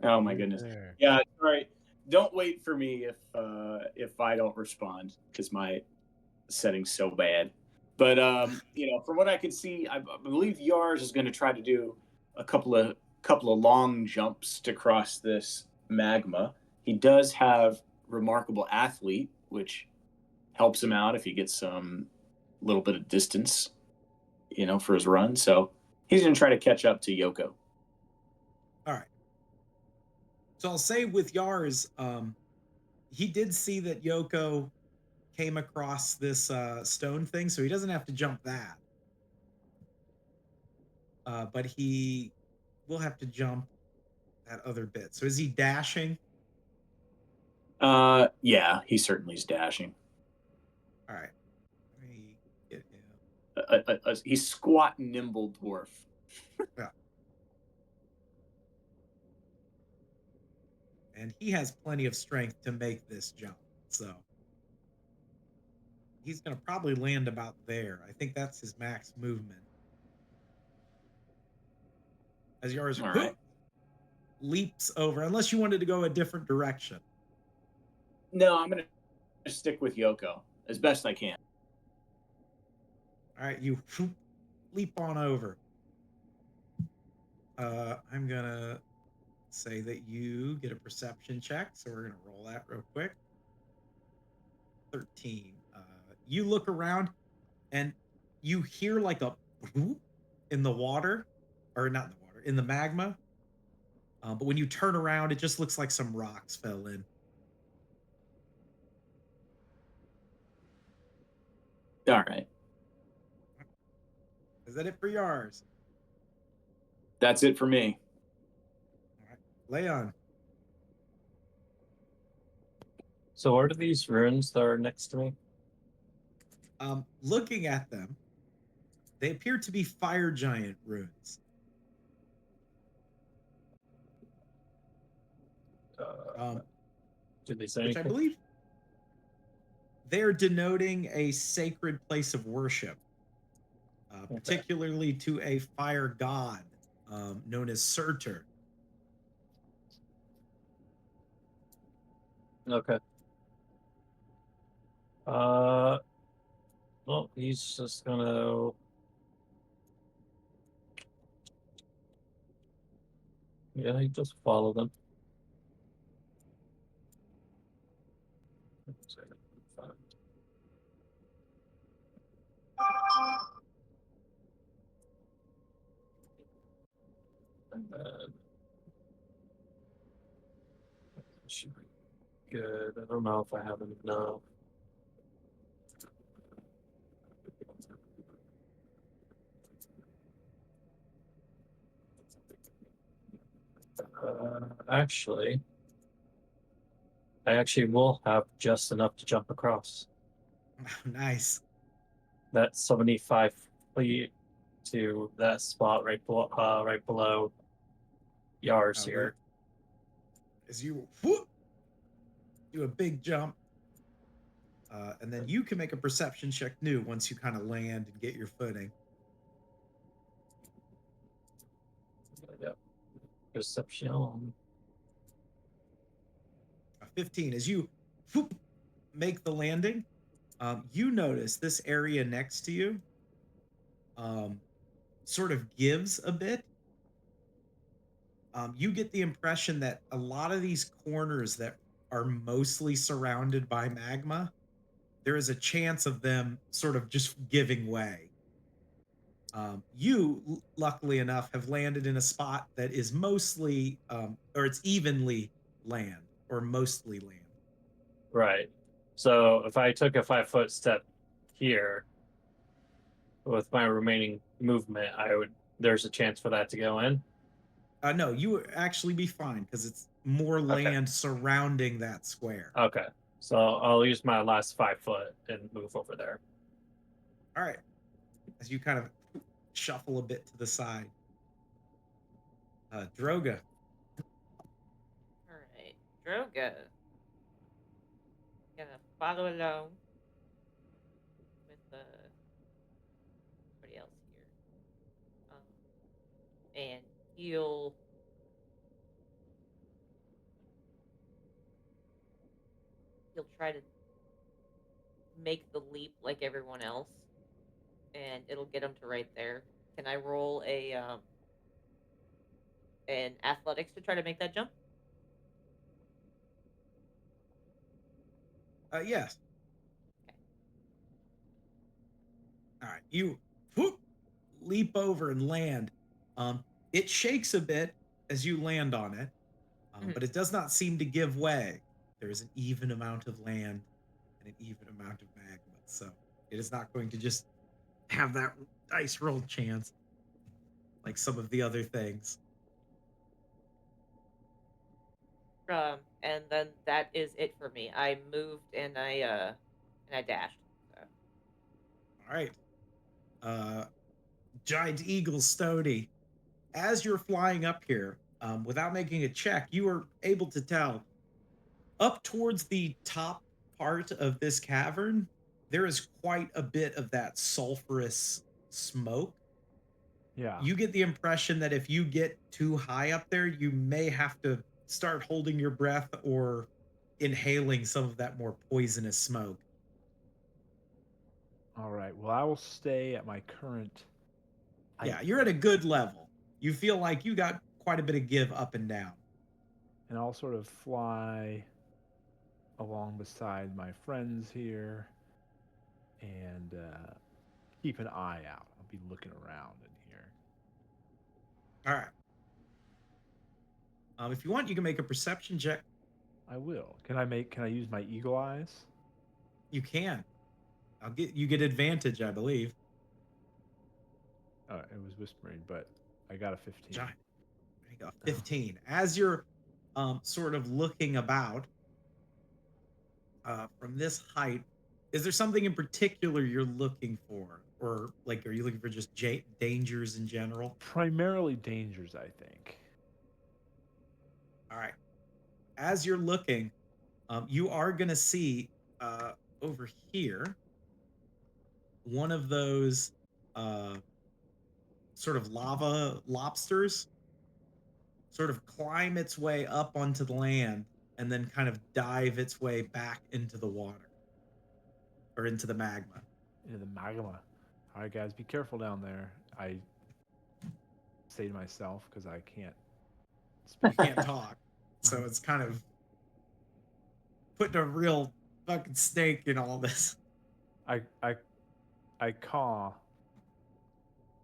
Oh my He's goodness. there. Yeah, sorry. Don't wait for me if I don't respond because my setting's so bad. But from what I can see, I believe Yars is going to try to do a couple of long jumps to cross this magma. He does have remarkable athlete, which helps him out if he gets some little bit of distance, for his run. So he's going to try to catch up to Yoko. All right. So I'll say with Yars, he did see that Yoko came across this stone thing, so he doesn't have to jump that. But he will have to jump that other bit. So is he dashing? Yeah, he certainly is dashing. All right. Let me get him. He's squat, nimble dwarf. Yeah. And he has plenty of strength to make this jump. So he's going to probably land about there. I think that's his max movement. As yours leaps over, unless you wanted to go a different direction. No, I'm going to stick with Yoko as best I can. All right, you leap on over. I'm going to say that you get a perception check, so we're going to roll that real quick. 13. You look around, and you hear like a whoop in the water, or not in the water, in the magma. But when you turn around, it just looks like some rocks fell in. All right. Is that it for yours? That's it for me. All right. Leon. So what are these runes that are next to me? Looking at them, they appear to be fire giant runes. Did they say which anything? I believe they're denoting a sacred place of worship, particularly to a fire god known as Surtur. Okay. Well, he's just gonna. Yeah, he just follow them. And then should be good. I don't know if I have enough. Actually, I actually will have just enough to jump across. Nice. That's 75 feet to that spot right below Yars Great. here. As you whoop, do a big jump, and then you can make a perception check new once you kind of land and get your footing. Yep. Perception. A 15. As you whoop, make the landing, you notice this area next to you sort of gives a bit. You get the impression that a lot of these corners that are mostly surrounded by magma, there is a chance of them sort of just giving way. Luckily enough, have landed in a spot that is mostly, or it's evenly land, or mostly land. Right. So if I took a 5-foot step here with my remaining movement, there's a chance for that to go in. No, you would actually be fine because it's more land surrounding that square. Okay. So I'll use my last 5 foot and move over there. All right. As you kind of shuffle a bit to the side. Droga. All right, Droga. Gonna follow along with everybody else here, and he'll try to make the leap like everyone else, and it'll get him to right there. Can I roll an athletics to try to make that jump? Yes. Okay. All right. You whoop, leap over and land. It shakes a bit as you land on it, but it does not seem to give way. There is an even amount of land and an even amount of magma, so it is not going to just have that dice roll chance like some of the other things. And then that is it for me. I moved and I dashed. So. All right. Giant Eagle Stody, as you're flying up here, without making a check, you are able to tell up towards the top part of this cavern, there is quite a bit of that sulfurous smoke. Yeah. You get the impression that if you get too high up there, you may have to start holding your breath or inhaling some of that more poisonous smoke. All right. Well, I will stay at my current height. Yeah, you're at a good level. You feel like you got quite a bit of give up and down. And I'll sort of fly along beside my friends here and keep an eye out. I'll be looking around in here. All right. If you want, you can make a perception check. I will. Can I use my eagle eyes? You can. You get advantage, I believe. Oh, it was whispering, but I got a 15. Giant. There you go. 15. As you're sort of looking about from this height, is there something in particular you're looking for? Or like, are you looking for just dangers in general? Primarily dangers, I think. All right. As you're looking, you are going to see over here one of those sort of lava lobsters sort of climb its way up onto the land and then kind of dive its way back into the water or into the magma. Into the magma. All right, guys, be careful down there. I say to myself because I can't speak. You can't talk. So it's kind of putting a real fucking stake in all this. I caw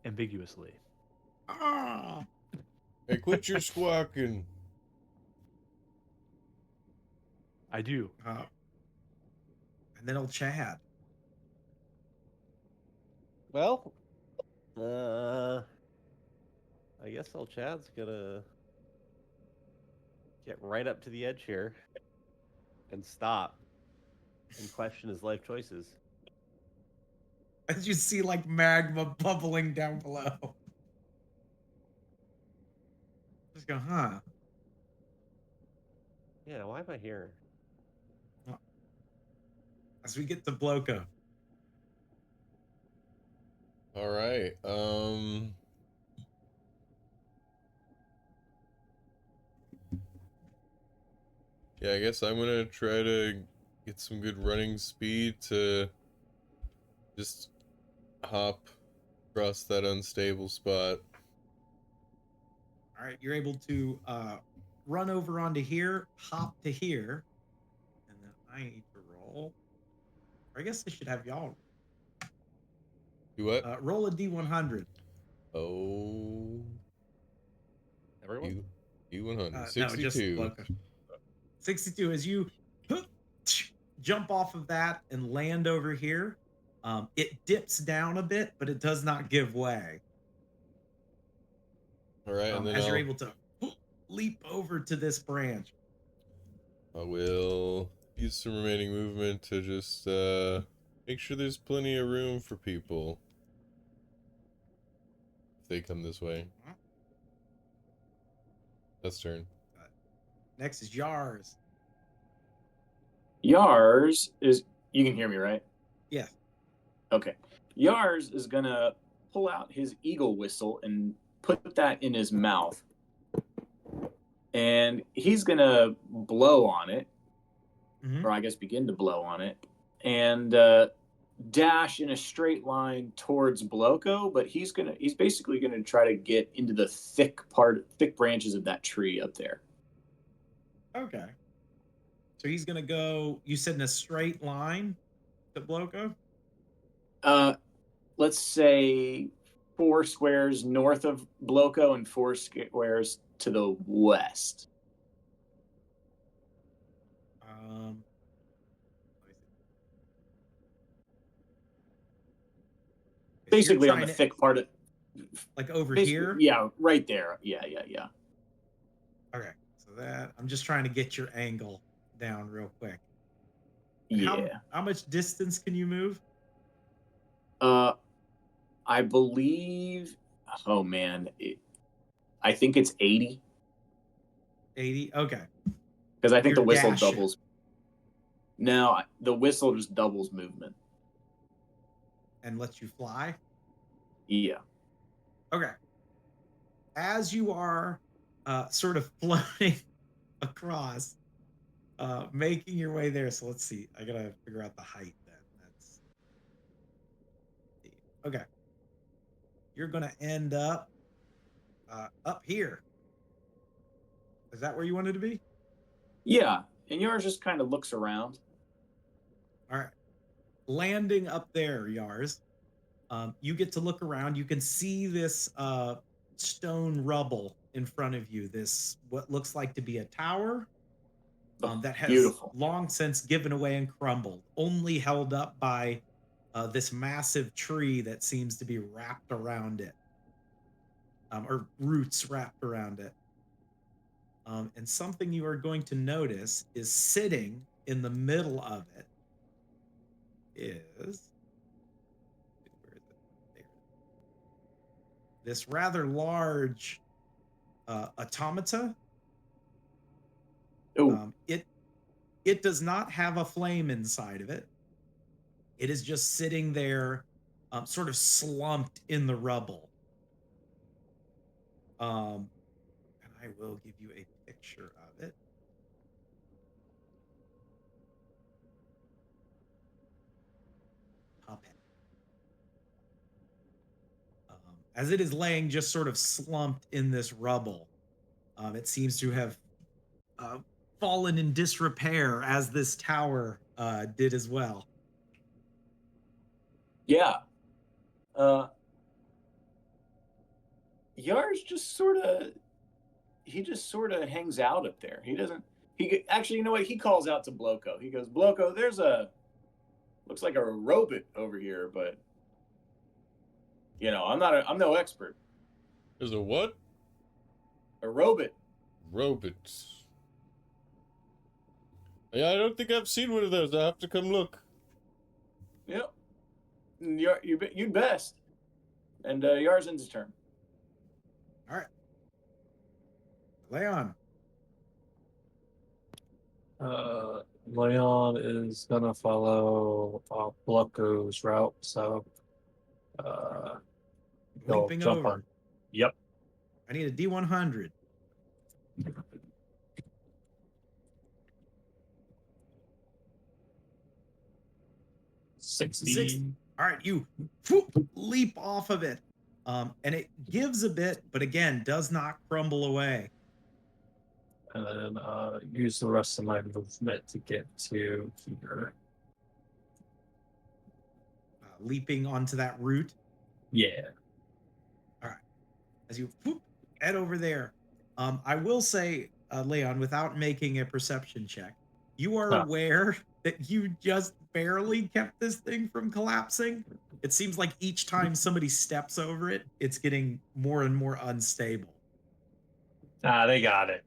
ambiguously. Ah! Hey, quit your squawking. I do. And then old Chad. Well, I guess old Chad's gonna get right up to the edge here. and stop and question his life choices. As you see like magma bubbling down below. Just go, huh? Yeah, why am I here? As we get to Bloco. All right. Yeah, I guess I'm gonna try to get some good running speed to just hop across that unstable spot. All right, you're able to run over onto here, hop to here, and then I need to roll. Or I guess I should have y'all Do what? roll a d100. Oh, Everyone? U100. No, just 62. Bloco. 62 as you jump off of that and land over here. It dips down a bit, but it does not give way. All right, and then As you're able to leap over to this branch. I will use some remaining movement to just make sure there's plenty of room for people if they come this way. That's turn. Next is Yars. Yars is, you can hear me, right? Yeah. Okay. Yars is going to pull out his eagle whistle and put that in his mouth. And he's going to blow on it, or I guess begin to blow on it, and dash in a straight line towards Bloco, but he's basically going to try to get into the thick branches of that tree up there. Okay. So he's going to go, you said in a straight line to Bloco? Let's say 4 squares north of Bloco and 4 squares to the west. Basically on the thick part of, like over here? Yeah, right there. Yeah. Okay. So that, I'm just trying to get your angle down real quick. And yeah. How much distance can you move? I believe, oh man, I think it's 80. 80? Okay. Because I think the whistle dashing. doubles. No, the whistle just doubles movement. And lets you fly? Yeah. Okay. As you are sort of floating across, making your way there. So let's see. I gotta figure out the height then. That's okay. You're gonna end up here. Is that where you wanted to be? Yeah. And yours just kind of looks around. All right. Landing up there, Yars. You get to look around. You can see this stone rubble in front of you. This, what looks like to be a tower that has long since given away and crumbled, only held up by this massive tree that seems to be wrapped around it, or roots wrapped around it. And something you are going to notice is sitting in the middle of it is, where is it? There. This rather large automata. It does not have a flame inside of it. It is just sitting there, sort of slumped in the rubble. And I will give you a picture of it. As it is laying just sort of slumped in this rubble, it seems to have fallen in disrepair, as this tower did as well. Yeah. Yars just sort of hangs out up there. Actually, you know what? He calls out to Bloco. He goes, Bloco, looks like a robot over here, but I'm no expert. There's a what? A robot. Robots. Yeah, I don't think I've seen one of those. I have to come look. Yep. You'd best. And Yarzen's turn. All right. Leon. Leon is gonna follow Blocko's route, so he'll Leaping jump over. on. Yep. I need a D100. Six. All right, you leap off of it. And it gives a bit, but again, does not crumble away. And then use the rest of my movement to get to here. Leaping onto that root. Yeah. All right. As you head over there, I will say, Leon, without making a perception check, you are aware that you just barely kept this thing from collapsing. It seems like each time somebody steps over it, it's getting more and more unstable. They got it.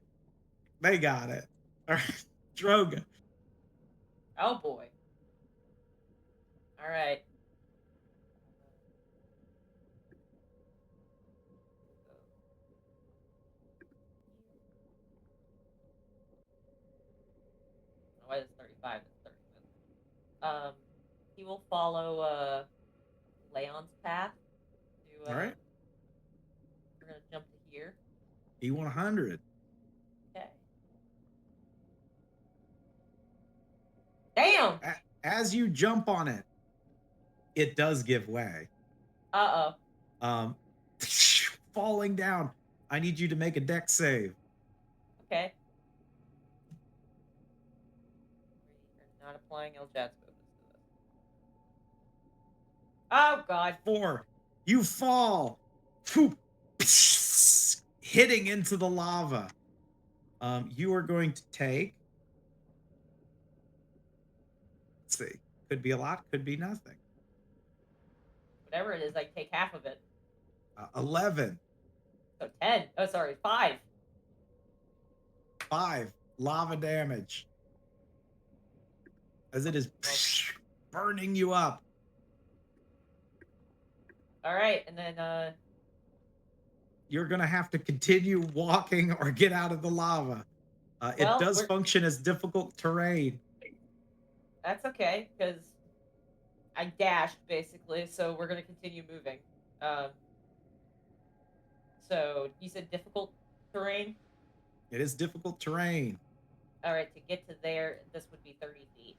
They got it. All right, Droga. Oh boy. All right. Why is 35 and 30? He will follow Leon's path. All right. We're gonna jump to here. D100. Okay. Damn. As you jump on it, it does give way. Falling down. I need you to make a dex save. Okay. We are not applying Eldjad's bonus to this. Oh god. 4. You fall. Hitting into the lava. You are going to take. Let's see. Could be a lot, could be nothing. Whatever it is, I take half of it. 11. So 10. Oh, sorry, 5. 5 lava damage. As it is burning you up. All right, and then you're gonna have to continue walking or get out of the lava. It does function as difficult terrain. That's okay, because I dashed basically, so we're gonna continue moving. So you said difficult terrain? It is difficult terrain. All right, to get to there, this would be 30 feet.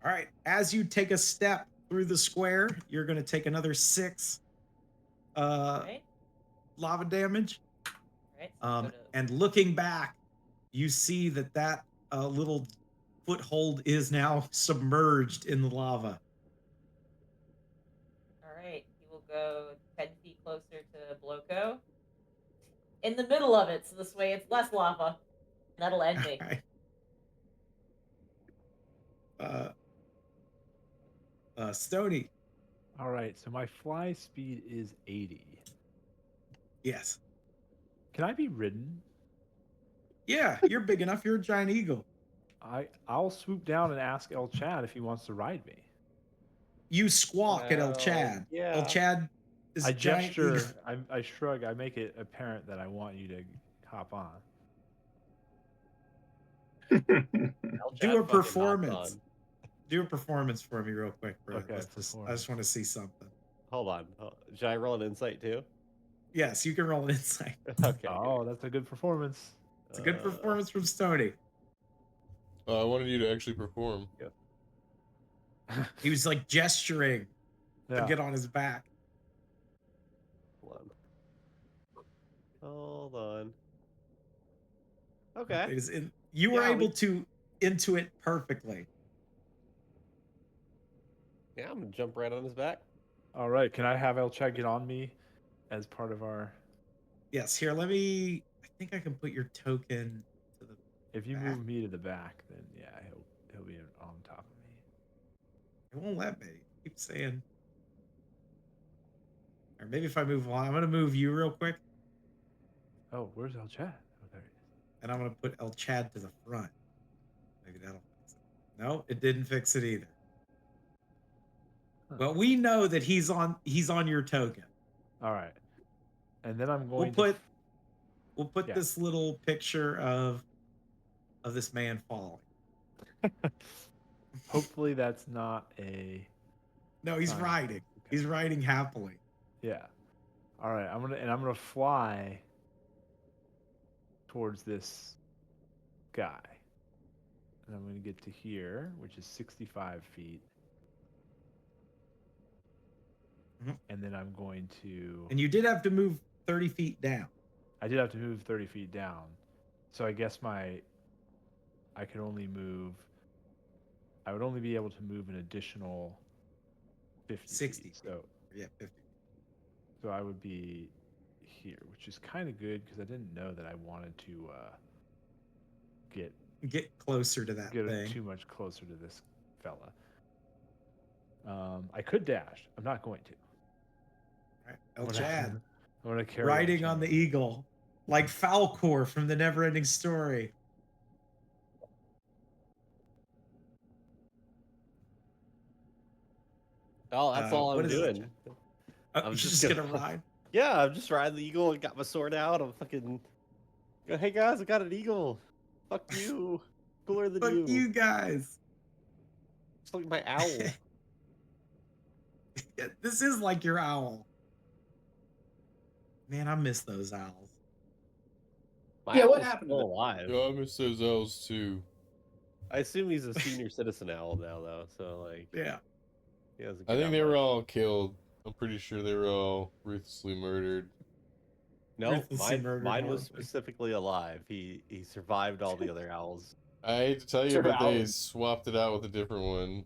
All right, as you take a step through the square, you're going to take another 6 Right. lava damage. Right. So and looking back, you see that little foothold is now submerged in the lava. All right, he will go 10 feet closer to Bloco. In the middle of it, so this way it's less lava. That'll end me. Stony. All right, so my fly speed is 80. Yes. Can I be ridden? Yeah, you're big enough. You're a giant eagle. I'll swoop down and ask El Chad if he wants to ride me. You squawk at El Chad. Yeah. El Chad is I giant gesture, eagle. I shrug, I make it apparent that I want you to hop on. Do a performance. Do a performance for me real quick, bro. Okay, I just want to see something. Hold on. Should I roll an insight too? Yes, you can roll an insight. Okay. Oh, that's a good performance. It's a good performance from Stony. I wanted you to actually perform. Yeah. He was like gesturing to get on his back. Hold on. Okay. You were able to intuit perfectly. Yeah, I'm gonna jump right on his back. All right, can I have El Chad get on me as part of our? Yes, here. I think I can put your token to the. If you move me to the back, then yeah, he'll be on top of me. It won't let me. Keep saying. Or maybe if I move on, I'm gonna move you real quick. Oh, where's El Chad? Oh, there he is. And I'm gonna put El Chad to the front. Maybe that'll fix No, it didn't fix it either. Huh. But we know that he's on your token. All right. And then I'm We'll going put Yeah. this little picture of this man falling. Hopefully that's not a No, he's sign. riding. Okay. He's riding happily. Yeah. All right. I'm gonna fly towards this guy, and I'm gonna get to here, which is 65 feet, Mhm. and then I'm going to. And you did have to move 30 feet down. I did have to move 30 feet down, so I guess I could only move. I would only be able to move an additional 50 60 feet. So Yeah, 50. So I would be here, which is kind of good because I didn't know that I wanted to Get closer to that thing. too much closer to this fella. I could dash. I'm not going to. All right, El Chad I'm gonna carry riding on the eagle, like Falcor from the Neverending Story. Oh, that's all I'm what is it? doing. I'm just gonna ride. Yeah, I'm just riding the eagle and got my sword out. I'm fucking. Hey guys, I got an eagle. Fuck you. Cooler than Fuck you. you guys. It's like my owl. Yeah, this is like your owl. Man, I miss those owls. My Yeah, what owl's happened to still them? alive. Yeah, I miss those owls too. I assume he's a senior citizen owl now, though. So like, Yeah. he doesn't I get think out they were much. all killed. I'm pretty sure they were all ruthlessly murdered. No, ruthlessly murdered mine was horribly. specifically alive. He survived all the other owls. I hate to tell you, Sure, but they Alan. swapped it out with a different one.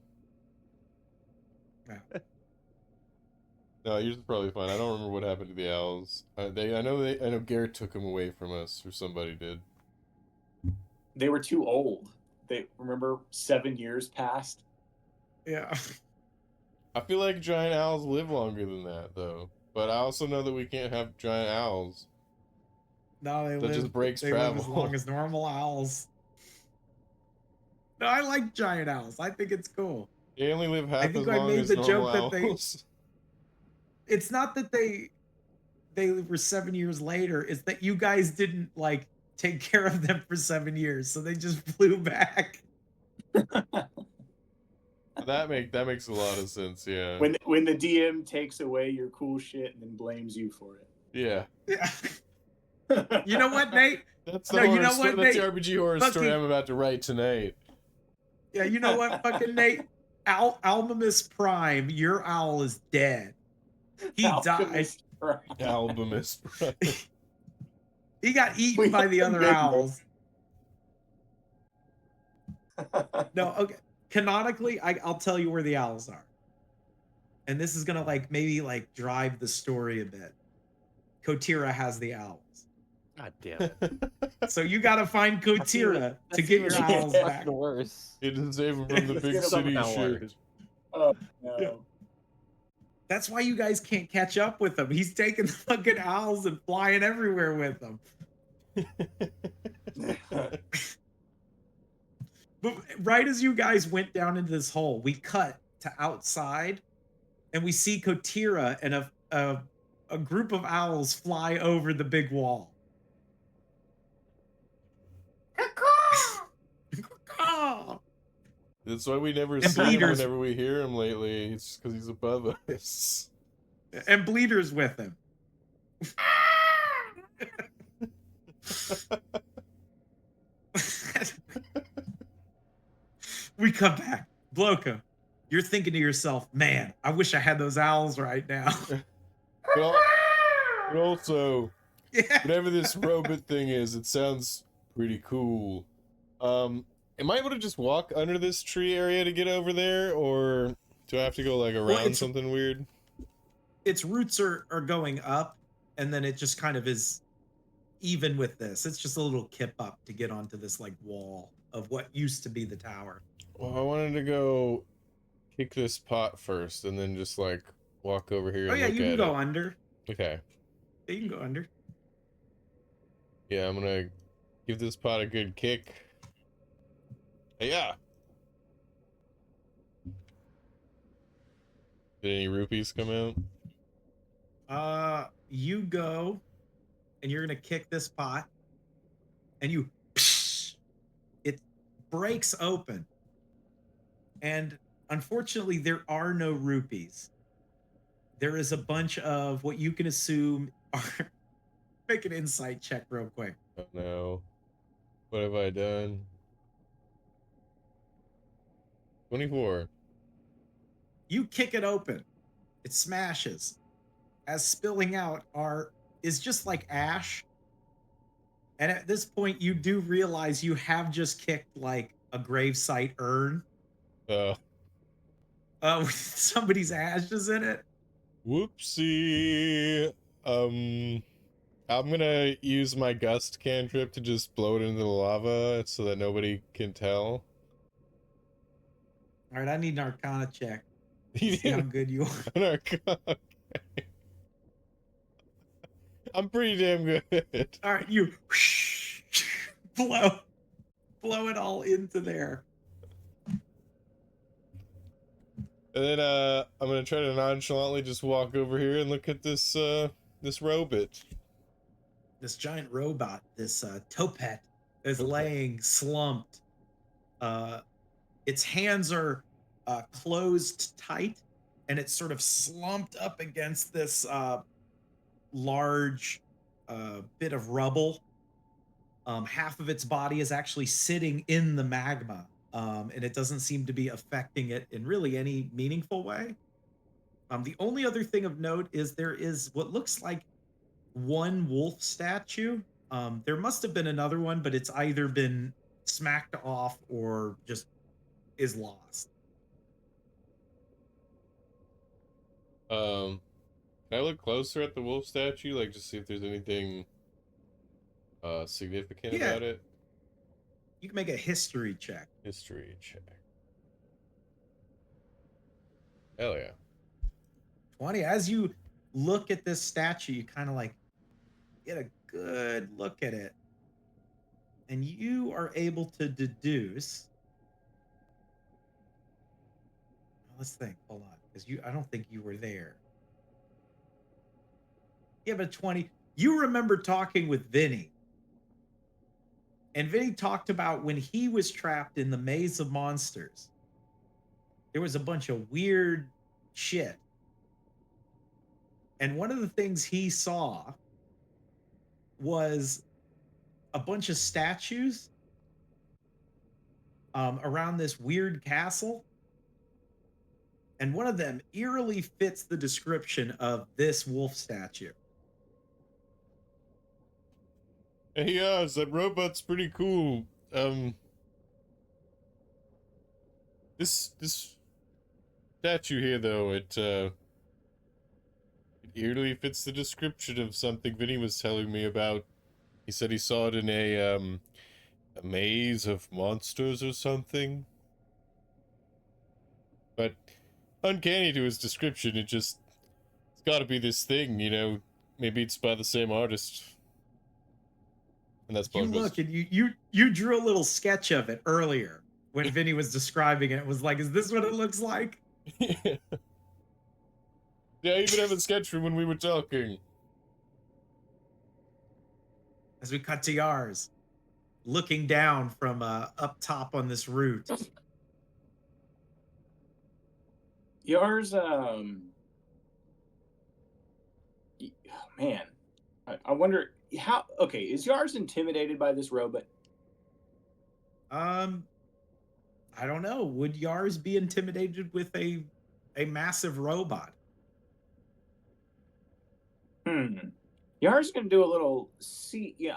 Yeah. No, yours is probably fine. I don't remember what happened to the owls. I know Garrett took them away from us, or somebody did. They were too old. They remember 7 years passed. Yeah. I feel like giant owls live longer than that, though. But I also know that we can't have giant owls. No, That just breaks they live as travel. long as normal owls. No, I like giant owls. I think it's cool. They only live half think as I long made as the normal joke that owls. It's not that they were 7 years later, it's that you guys didn't like take care of them for 7 years, so they just flew back. That makes a lot of sense, yeah. When the DM takes away your cool shit and then blames you for it. Yeah. Yeah. You know what, Nate? That's the No, horror you know story, what, that's the Nate? RPG horror story Fucking- I'm about to write tonight. Yeah, you know what, fucking Nate? Almamus Prime, your owl is dead. He died. Alchemist Prime. Albumist. He got eaten We by the other made owls. No, okay. Canonically, I'll tell you where the owls are. And this is gonna like maybe like drive the story a bit. Kotira has the owls. God damn it. So you gotta find Kotira to get your owls back. Worse. It didn't save him from the It's big gonna city somehow shit. worse. Oh no. Yeah. That's why you guys can't catch up with him. He's taking the fucking owls and flying everywhere with them. But right as you guys went down into this hole, we cut to outside, and we see Kotira and a group of owls fly over the big wall. That's why we never And see him Bleeders- whenever we hear him lately. It's because he's above us. And Bleeder's with him. We come back. Bloka, you're thinking to yourself, man, I wish I had those owls right now. But also, Yeah. whatever this robot thing is, it sounds pretty cool. Am I able to just walk under this tree area to get over there, or do I have to go like around it's- something weird? Its roots are going up, and then it just kind of is even with this. It's just a little kip up to get onto this like wall of what used to be the tower. Well, I wanted to go kick this pot first, and then just like walk over here. Oh and yeah, look you can at go it. under. Okay. Yeah, you can go under. Yeah, I'm gonna give this pot a good kick. Yeah. Did any rupees come out? You go, and you're gonna kick this pot, and you, it breaks open, and unfortunately, there are no rupees. There is a bunch of what you can assume are. Make an insight check real quick. Oh no. What have I done? 24. You kick it open. It smashes. As spilling out is just like ash. And at this point, you do realize you have just kicked like a gravesite urn with somebody's ashes in it. Whoopsie. I'm gonna use my gust cantrip to just blow it into the lava so that nobody can tell. All right, I need an Arcana check. See how good you are. An Arcana. Okay. I'm pretty damn good. All right, you blow it all into there. And then I'm gonna try to nonchalantly just walk over here and look at this this robot. This giant robot, this Topet, is laying slumped. Its hands are closed tight, and it's sort of slumped up against this large bit of rubble. Half of its body is actually sitting in the magma, and it doesn't seem to be affecting it in really any meaningful way. The only other thing of note is there is what looks like one wolf statue. There must have been another one, but it's either been smacked off or just is lost. Can I look closer at the wolf statue, like just see if there's anything significant about it? You can make a history check. History check. Hell yeah. 20. As you look at this statue, you kind of like get a good look at it. And you are able to deduce. Let's think. Hold on. Because I don't think you were there. You have a 20. You remember talking with Vinny. And Vinny talked about when he was trapped in the maze of monsters. There was a bunch of weird shit. And one of the things he saw was a bunch of statues around this weird castle. And one of them eerily fits the description of this wolf statue. Hey, yeah, that robot's pretty cool. This statue here, though, it eerily fits the description of something Vinny was telling me about. He said he saw it in a maze of monsters or something. But uncanny to his description, it's gotta be this thing, you know. Maybe it's by the same artist. And that's you look and you drew a little sketch of it earlier when Vinny was describing it. It was like, is this what it looks like? Yeah, I even have a sketch from when we were talking. As we cut to Yars, looking down from up top on this route. Yars, man, I wonder how. Okay, is Yars intimidated by this robot? I don't know. Would Yars be intimidated with a massive robot? Yars is going to do a little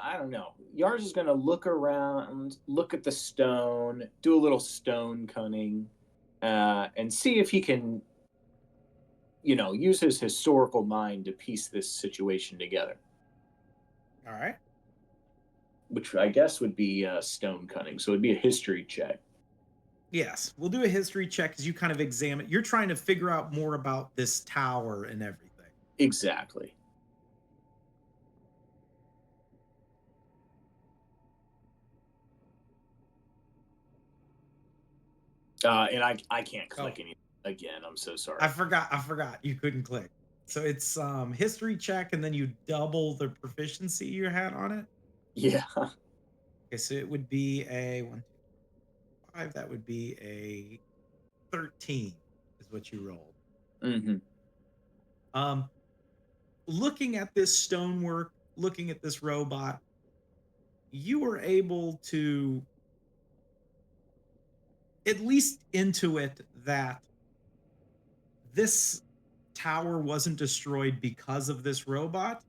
I don't know. Yars is going to look around, look at the stone, do a little stone cunning, and see if he can, use his historical mind to piece this situation together. All right. Which I guess would be stone cunning. So it'd be a history check. Yes, we'll do a history check as you kind of examine. You're trying to figure out more about this tower and everything. Exactly. And I can't click anything. again. I'm so sorry. I forgot you couldn't click. So it's history check, and then you double the proficiency you had on it. Yeah. Okay, so it would be a 1, 2, 5. That would be a 13 is what you rolled. Mm-hmm. Looking at this stonework, looking at this robot, you were able to at least intuit that this tower wasn't destroyed because of this robot.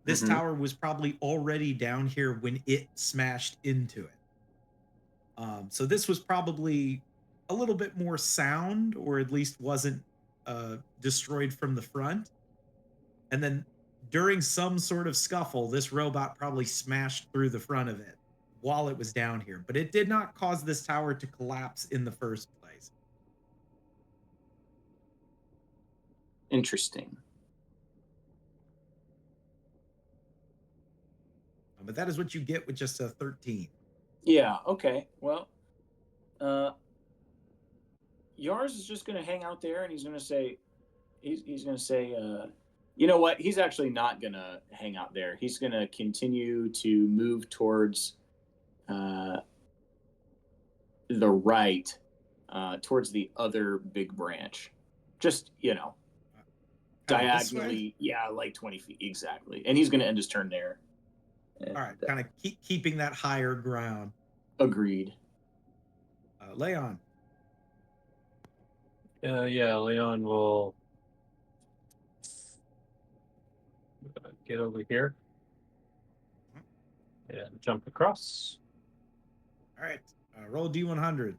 This tower was probably already down here when it smashed into it. So this was probably a little bit more sound, or at least wasn't destroyed from the front. And then during some sort of scuffle, this robot probably smashed through the front of it while it was down here. But it did not cause this tower to collapse in the first place. Interesting. But that is what you get with just a 13. Yeah. Okay. Well, Yars is just going to hang out there, and he's going to say, he's going to say, you know what? He's actually not going to hang out there. He's going to continue to move towards the right, towards the other big branch. Just, diagonally. Yeah, like 20 feet. Exactly. And he's going to end his turn there. All right. Kind of keeping that higher ground. Agreed. Leon. Yeah, Leon will get over here and jump across. All right. Roll D100.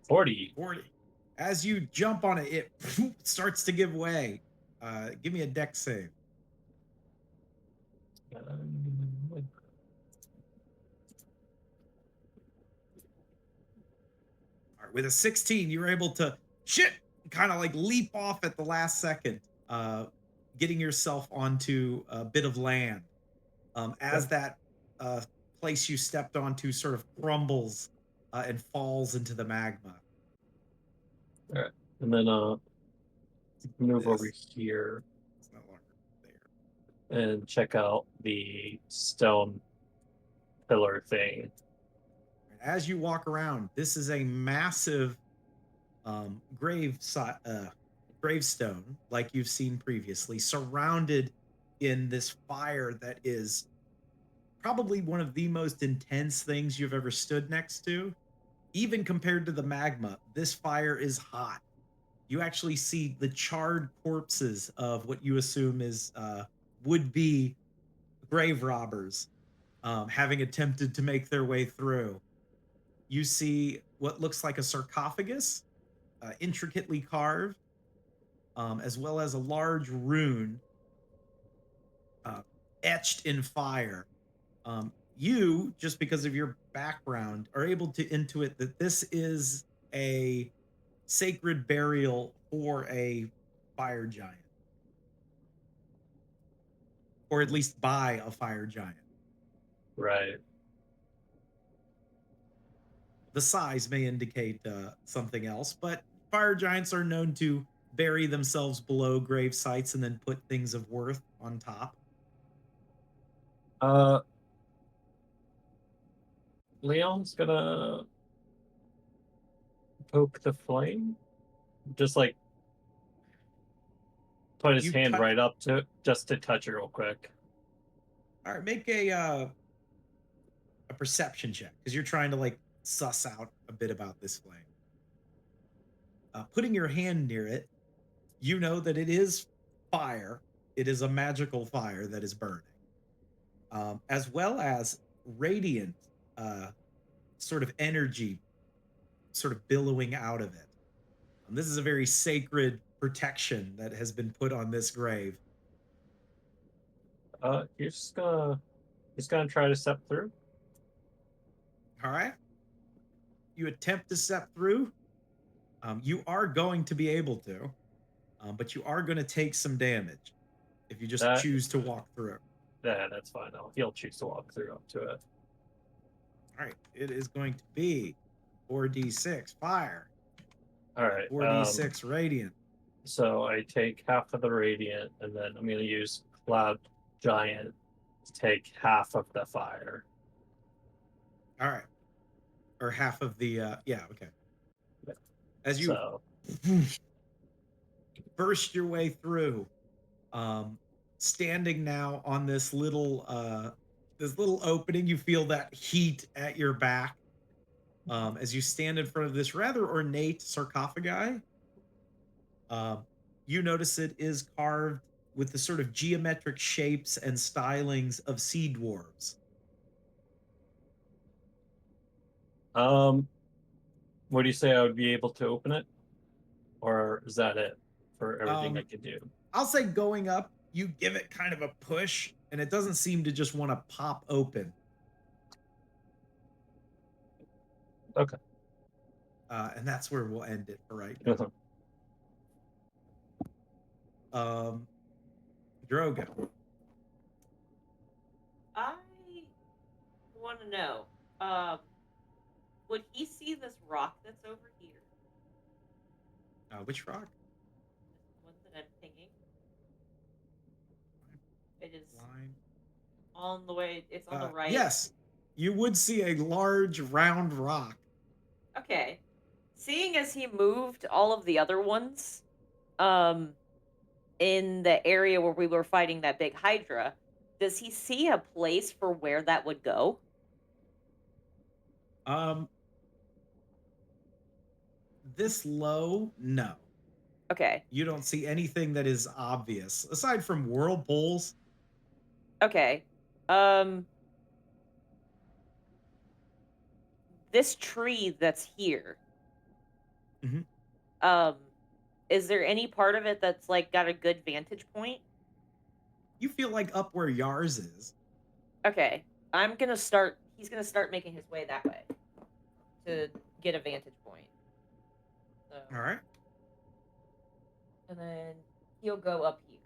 Forty. As you jump on it, it starts to give way. Give me a dex save. All right, with a 16, you're able to kind of like leap off at the last second, getting yourself onto a bit of land. As that place you stepped onto sort of crumbles and falls into the magma. All right, and then move over here. It's no longer there. And check out the stone pillar thing. As you walk around, this is a massive gravestone, like you've seen previously, surrounded in this fire that is probably one of the most intense things you've ever stood next to. Even compared to the magma, this fire is hot. You actually see the charred corpses of what you assume is would-be grave robbers having attempted to make their way through. You see what looks like a sarcophagus, intricately carved, as well as a large rune etched in fire. You, just because of your background, are able to intuit that this is a sacred burial for a fire giant. Or at least by a fire giant. Right. The size may indicate something else, but fire giants are known to bury themselves below grave sites and then put things of worth on top. Leon's gonna poke the flame. Just like put his hand right up to it, just to touch it real quick. All right, make a perception check, because you're trying to like suss out a bit about this flame. Putting your hand near it, you know that it is fire. It is a magical fire that is burning, as well as radiant sort of energy sort of billowing out of it. This is a very sacred protection that has been put on this grave. He's gonna try to step through. All right. You attempt to step through. You are going to be able to, but you are going to take some damage if you just choose to walk through. Yeah, that's fine. He'll choose to walk through up to it. All right, it is going to be 4d6 fire, All right. 4d6 radiant. So I take half of the radiant, and then I'm going to use Cloud Giant to take half of the fire. All right, or half of the yeah, okay. Yeah. As you So burst your way through, standing now on this little opening, you feel that heat at your back. As you stand in front of this rather ornate sarcophagi, you notice it is carved with the sort of geometric shapes and stylings of sea dwarves. What do you say I would be able to open it? Or is that it for everything I can do? I'll say going up, you give it kind of a push, and it doesn't seem to just want to pop open. Okay. And that's where we'll end it for right now. Drogo. I want to know, would he see this rock that's over here? Which rock? The one that I'm pinging. It is Line. on the way. It's on the right. Yes, you would see a large round rock. Okay. Seeing as he moved all of the other ones, in the area where we were fighting that big Hydra, does he see a place for where that would go? This low, no. Okay. You don't see anything that is obvious aside from whirlpools. Okay. This tree that's here. Mhm. Is there any part of it that's like got a good vantage point? You feel like up where Yars is. Okay. He's gonna start making his way that way to get a vantage point. So, All right. and then he'll go up here.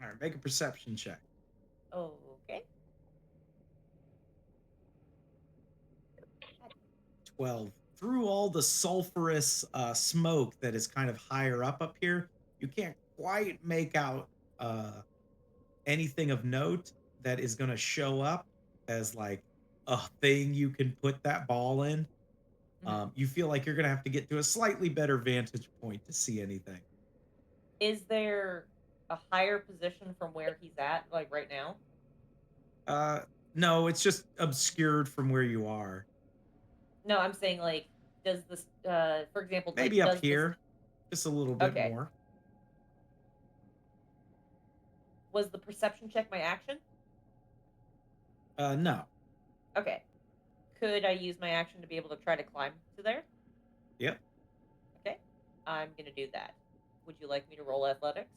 All right, make a perception check. Okay. 12. Through all the sulfurous smoke that is kind of higher up here, you can't quite make out anything of note that is going to show up as like a thing you can put that ball in. You feel like you're going to have to get to a slightly better vantage point to see anything. Is there a higher position from where he's at, like right now? No, it's just obscured from where you are. No, I'm saying like, does this, for example, Maybe like, up does here, just a little bit Okay. more. Was the perception check my action? No. Okay. Could I use my action to be able to try to climb to there? Yep. Okay. I'm gonna do that. Would you like me to roll athletics?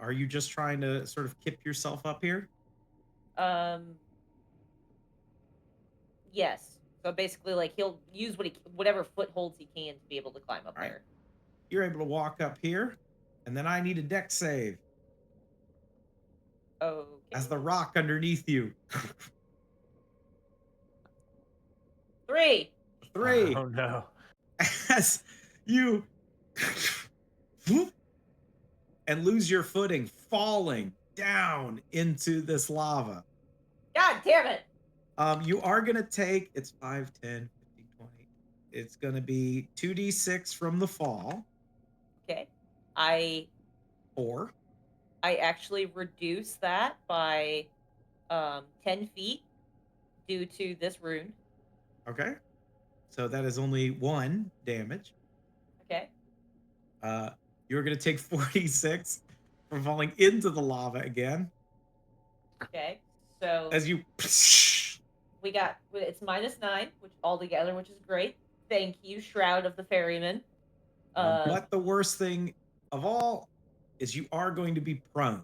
Are you just trying to sort of kip yourself up here? Yes. So basically, like, he'll use whatever footholds he can to be able to climb up Right. there. You're able to walk up here, and then I need a dex save Okay. as the rock underneath you. 3. 3. Oh no. As you and lose your footing, falling down into this lava. God damn it! You are going to take, it's 5, 10, 15, 20. It's going to be 2d6 from the fall. Okay. 4. I actually reduce that by 10 feet due to this rune. Okay. So that is only 1 damage. Okay. You're going to take 46 from falling into the lava again. Okay. So As you it's -9, which altogether, which is great. Thank you, Shroud of the Ferryman. but the worst thing of all is you are going to be prone.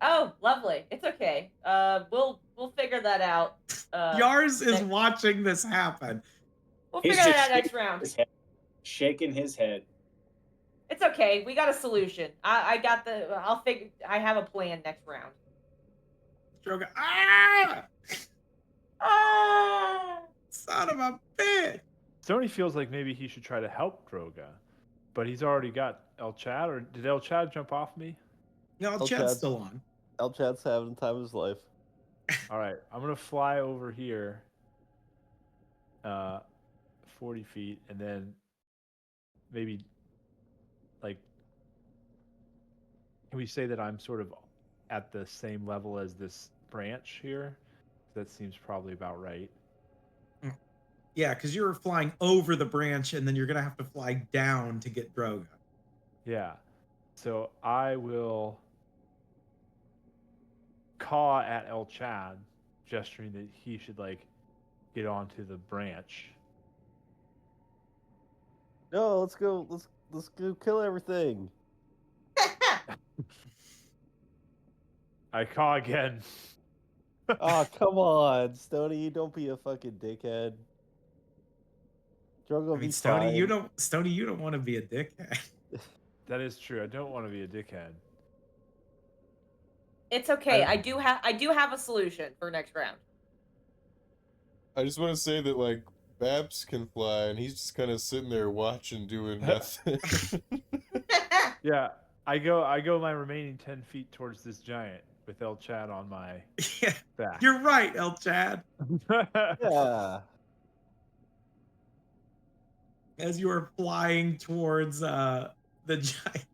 Oh, lovely. It's okay. We'll figure that out. Yars is watching this happen. We'll He's figure that just out next round. shaking his head. It's okay. We got a solution. I got the. I'll figure. I have a plan next round. Droga, ah! Ah! Son of a bitch! Stony feels like maybe he should try to help Droga, but he's already got El Chad, or did El Chad jump off me? No, El Chad's Chad's- still on. El Chad's having the time of his life. All right, I'm gonna fly over here, 40 feet, and then maybe, like, can we say that I'm sort of at the same level as this branch here? That seems probably about right. Yeah, because you're flying over the branch, and then you're gonna have to fly down to get Droga. Yeah. So I will caw at El Chad, gesturing that he should like get onto the branch. No, let's go. Let's go kill everything. I caw again. Oh, come on, Stony, don't be a fucking dickhead. Drogo will I mean, be Stony, fine. you don't want to be a dickhead. That is true. I don't want to be a dickhead. It's okay. I do have a solution for next round. I just want to say that like Babs can fly, and he's just kind of sitting there watching, doing nothing. Yeah, I go my remaining 10 feet towards this giant with El Chad on my Yeah, back. you're right, El Chad. Yeah. As you are flying towards the giant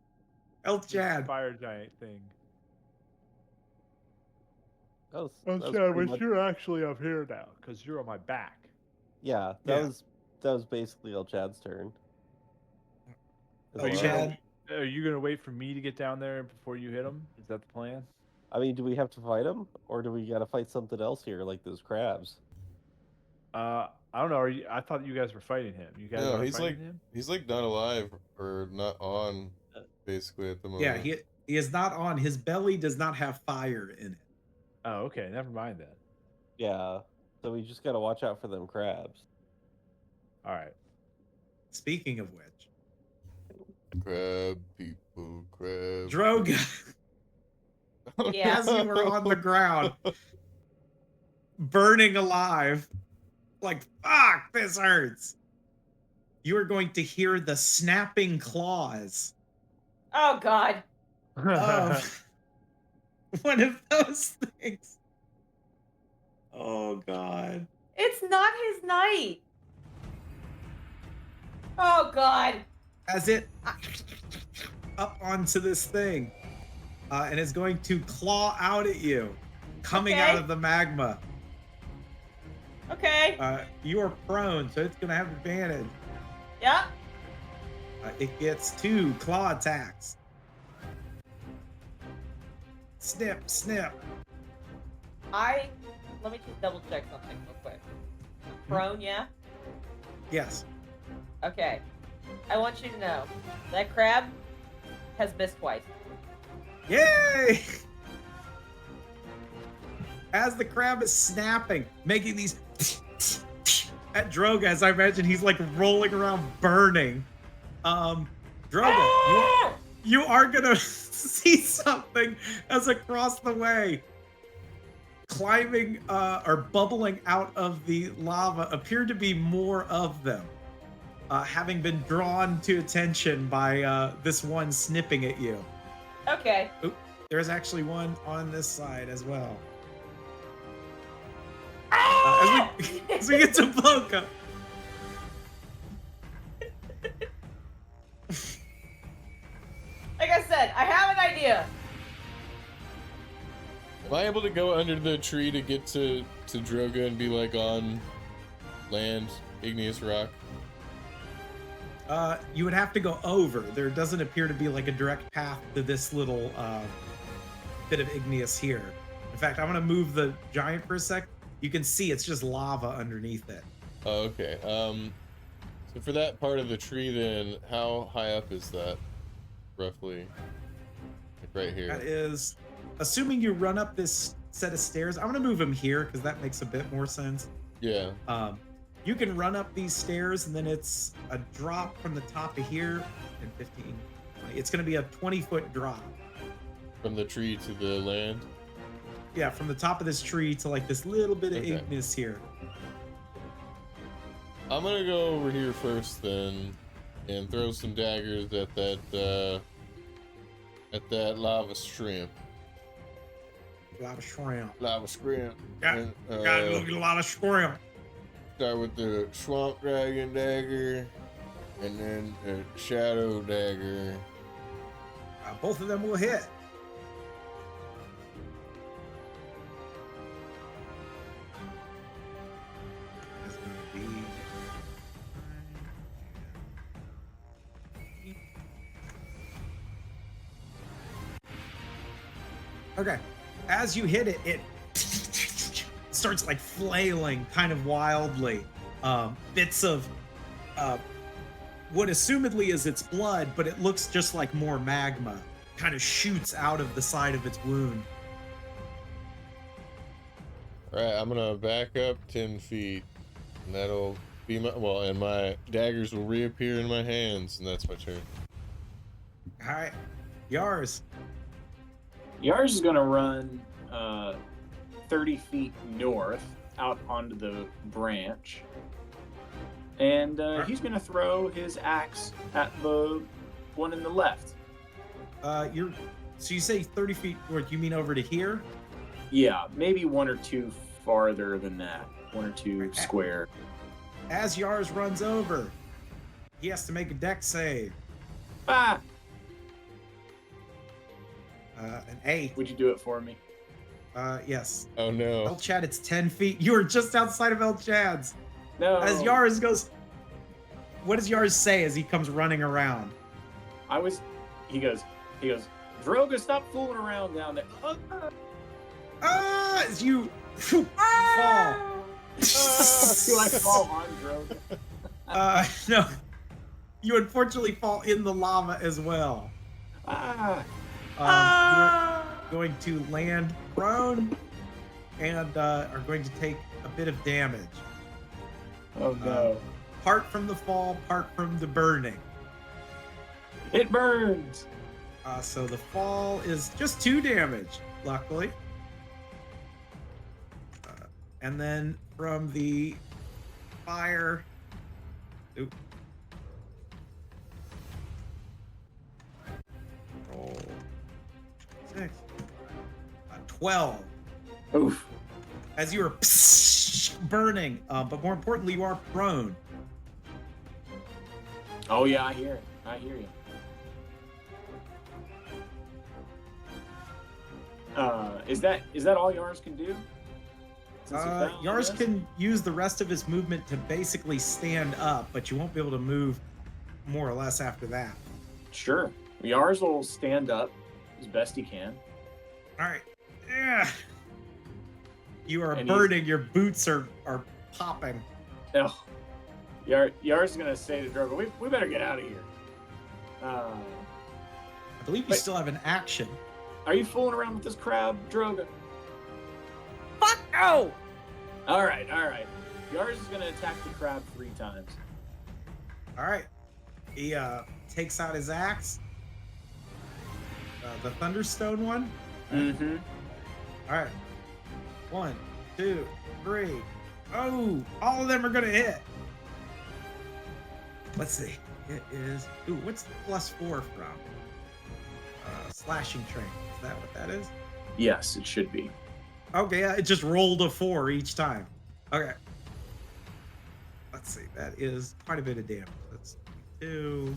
El Chad. Fire giant thing. That was El pretty Chad, much- but you're actually up here now because you're on my back. Yeah, that was basically El Chad's turn. As El well. Chad. Are you gonna wait for me to get down there before you hit him? Is that the plan? I mean, do we have to fight him, or do we gotta fight something else here, like those crabs? I don't know. I thought you guys were fighting him. You guys No, are he's fighting like him? he's like not alive or not on, basically at the moment. Yeah, he is not on. His belly does not have fire in it. Oh, okay. Never mind then. Yeah, so we just gotta watch out for them crabs. All right. Speaking of which, Crab people, crab. Droga, Yeah. as you were on the ground, burning alive, like, fuck, this hurts. You are going to hear the snapping claws Oh God. of one of those things. Oh God. It's not his night. Oh God. As it up onto this thing, and is going to claw out at you, coming out Okay. of the magma. Okay. You are prone, so it's going to have advantage. Yeah. It gets 2 claw attacks. Snip, snip. Let me just double check something real quick. Prone, yeah? Yes. Okay. I want you to know that crab has missed twice. Yay! As the crab is snapping, making these at Droga, as I imagine he's like rolling around burning. Droga, you are gonna see something as across the way, climbing or bubbling out of the lava, appear to be more of them, having been drawn to attention by this one snipping at you. Okay. Oop, there's actually one on this side as well. As we get to Boca. Like I said, I have an idea. Am I able to go under the tree to get to Droga and be like on land, igneous rock? You would have to go over. There doesn't appear to be like a direct path to this little bit of igneous here. In fact, I'm gonna move the giant for a sec. You can see it's just lava underneath it. Oh, okay. So for that part of the tree, then how high up is that, roughly? Like right here. That is, assuming you run up this set of stairs. I'm gonna move him here because that makes a bit more sense. Yeah. You can run up these stairs, and then it's a drop from the top of here, and 15, It's going to be a 20-foot drop. From the tree to the land. Yeah, from the top of this tree to like this little bit of Okay. Ignis here. I'm gonna go over here first then, and throw some daggers at that lava shrimp. A lot of shrimp. Lava shrimp. Got, And, got a lot of shrimp. start with the swamp dragon dagger, and then the shadow dagger. Both of them will hit. That's gonna be... Okay. As you hit it, it starts like flailing kind of wildly. Bits of what assumedly is its blood, but it looks just like more magma. Kind of shoots out of the side of its wound. Alright, I'm gonna back up 10 feet. And that'll be my, well, and my daggers will reappear in my hands, and that's my turn. All right, Yars. Yars is gonna run 30 feet north out onto the branch, and he's gonna throw his axe at the one in the left. So you say 30 feet north, you mean over to here? Yeah, maybe one or two farther than that. One or two square. As Yars runs over, he has to make a dex save. Ah! An 8. Would you do it for me? Yes. Oh no. El Chad, it's 10 feet. You are just outside of El Chad's. No. As Yars goes, what does Yars say as he comes running around? He goes, Droga, stop fooling around down there. As you fall. Do I fall on Droga? No. You unfortunately fall in the lava as well. You're going to land prone and are going to take a bit of damage. Oh no. Part from the fall, part from the burning. It burns. So the fall is just 2 damage, luckily. And then from the fire... Oop. Roll 6. 12. Oof. As you are burning, but more importantly, you are prone. Oh yeah, I hear it. I hear you. Is that all Yars can do? Since he fell, Yars I guess? can use the rest of his movement to basically stand up, but you won't be able to move more or less after that. Sure. Yars will stand up as best he can. All right. Yeah. You are And burning. Your boots are popping. Oh. Yars is gonna say to Drogo, we better get out of here. I believe you Wait. still have an action. Are you fooling around with this crab, Drogo? Fuck no! All right. Yars is gonna attack the crab 3 times. All right. He takes out his axe. The Thunderstone one. Mm-hmm. All right. 1, 2, 3. Oh, all of them are gonna hit. Let's see. It is. Ooh, what's the +4 from? Slashing train. Is that what that is? Yes, it should be. Okay, yeah, it just rolled a 4 each time. Okay. Let's see. That is quite a bit of damage. That's 2.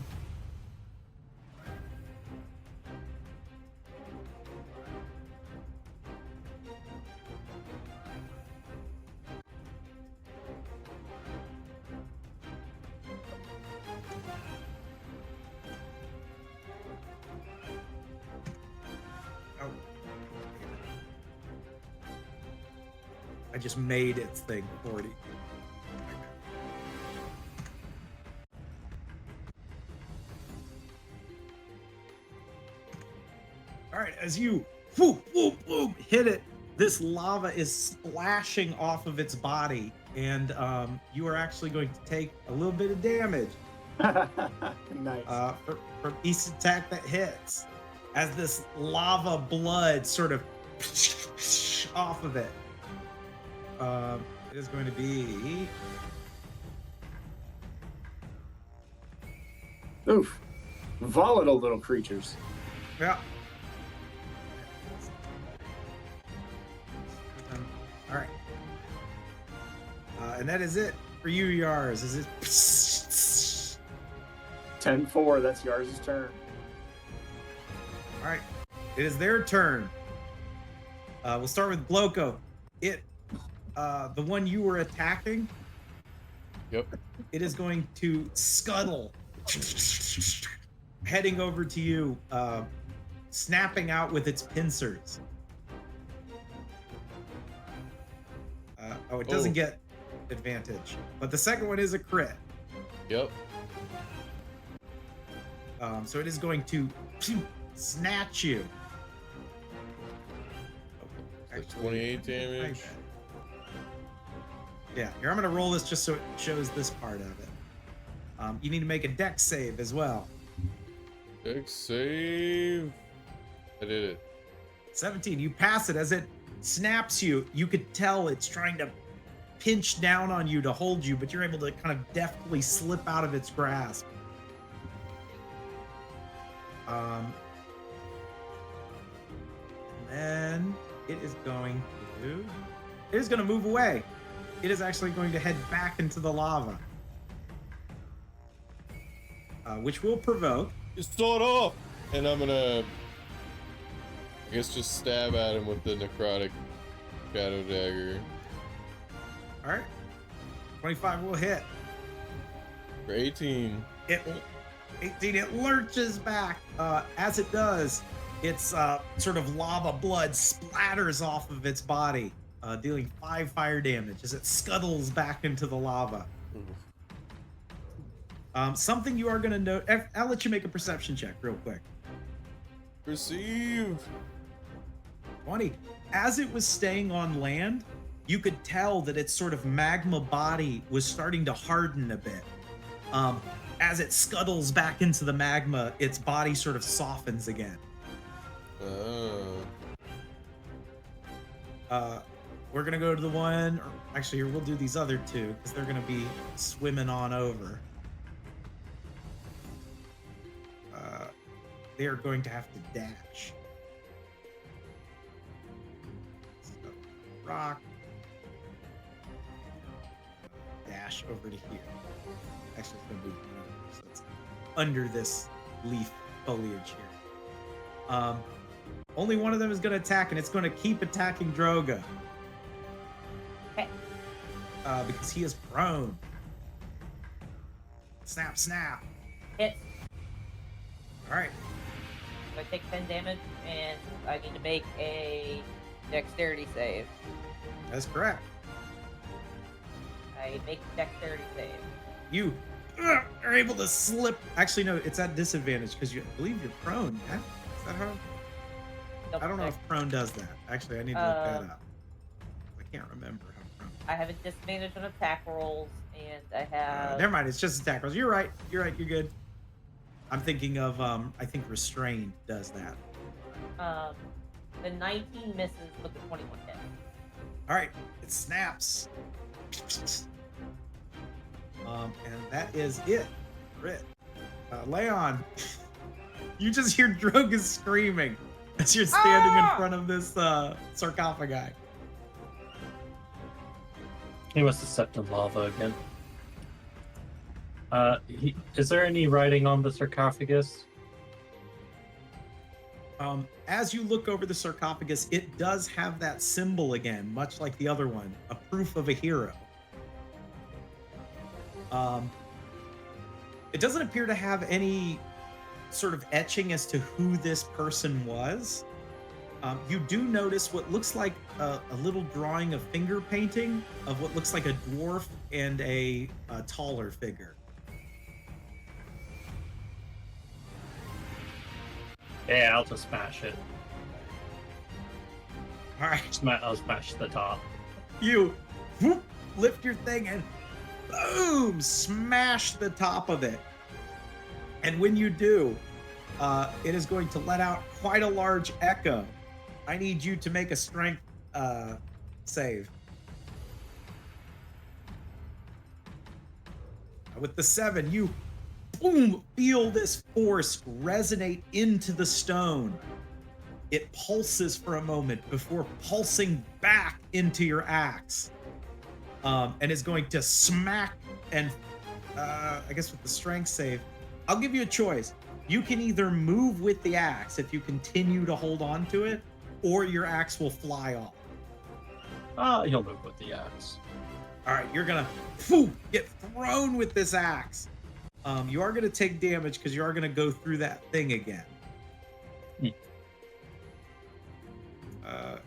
Oh. I just made its thing 40. All right, as you whoop, whoop, whoop, hit it, this lava is splashing off of its body, and you are actually going to take a little bit of damage. Nice. From each attack that hits, as this lava blood sort of off of it. It is going to be Oof. Volatile little creatures. yeah. All right. And that is it for you, Yars. Is it 10-4. That's Yars' turn. all right? It is their turn. We'll start with Bloco. The one you were attacking. Yep. It is going to scuttle, heading over to you, snapping out with its pincers. It doesn't get advantage, but the second one is a crit. Yep. So it is going to snatch you. That's 28 damage. Yeah, here I'm gonna roll this just so it shows this part of it. You need to make a dex save as well. Dex save. I did it. 17. You pass it as it snaps you. You could tell it's trying to pinch down on you to hold you, but you're able to kind of deftly slip out of its grasp. And then it is going to move away. It is actually going to head back into the lava, which will provoke. You start off, and I'm gonna, I guess, just stab at him with the necrotic shadow dagger. All right, 25 will hit. For 18. 18. It lurches back. As it does, its sort of lava blood splatters off of its body, dealing 5 fire damage as it scuttles back into the lava. Something you are going to note. I'll let you make a perception check real quick. Perceive. 20. As it was staying on land, you could tell that its sort of magma body was starting to harden a bit. As it scuttles back into the magma, its body sort of softens again. We're gonna go to the one, or actually here, we'll do these other two, because they're gonna be swimming on over. They are going to have to dash. So, rock. Dash over to here. Actually, it's gonna be so it's under this leaf foliage here. Only one of them is going to attack, and it's going to keep attacking Droga. Okay. Because he is prone. Snap, snap. Hit. All right. I take 10 damage, and I need to make a dexterity save. That's correct. I make a dexterity save. You are able to slip. Actually, no, it's at disadvantage because I believe you're prone. Yeah? Is that how? I don't know if prone does that. Actually, I need to look that up. I can't remember how prone. I have a disadvantage on attack rolls, and I have. Never mind. It's just attack rolls. You're right. You're right. You're good. I'm thinking of. I think restrained does that. The 19 misses with the 21 hit. All right. It snaps. And that is it. Crit. Leon, you just hear Drogas screaming as you're standing in front of this sarcophagi. He must have stepped in lava again. Is there any writing on the sarcophagus? As you look over the sarcophagus, it does have that symbol again, much like the other one, a proof of a hero. It doesn't appear to have any sort of etching as to who this person was. You do notice what looks like a little drawing of finger painting of what looks like a dwarf and a taller figure. Yeah, I'll just smash it. All right. I'll smash the top. You whoop, lift your thing and boom, smash the top of it. And when you do, it is going to let out quite a large echo. I need you to make a strength save. With the 7, you boom, feel this force resonate into the stone. It pulses for a moment before pulsing back into your axe. And is going to smack and, I guess with the strength save, I'll give you a choice. You can either move with the axe if you continue to hold on to it, or your axe will fly off. He'll move with the axe. All right, you're gonna get thrown with this axe. You are gonna take damage because you are gonna go through that thing again. Oh,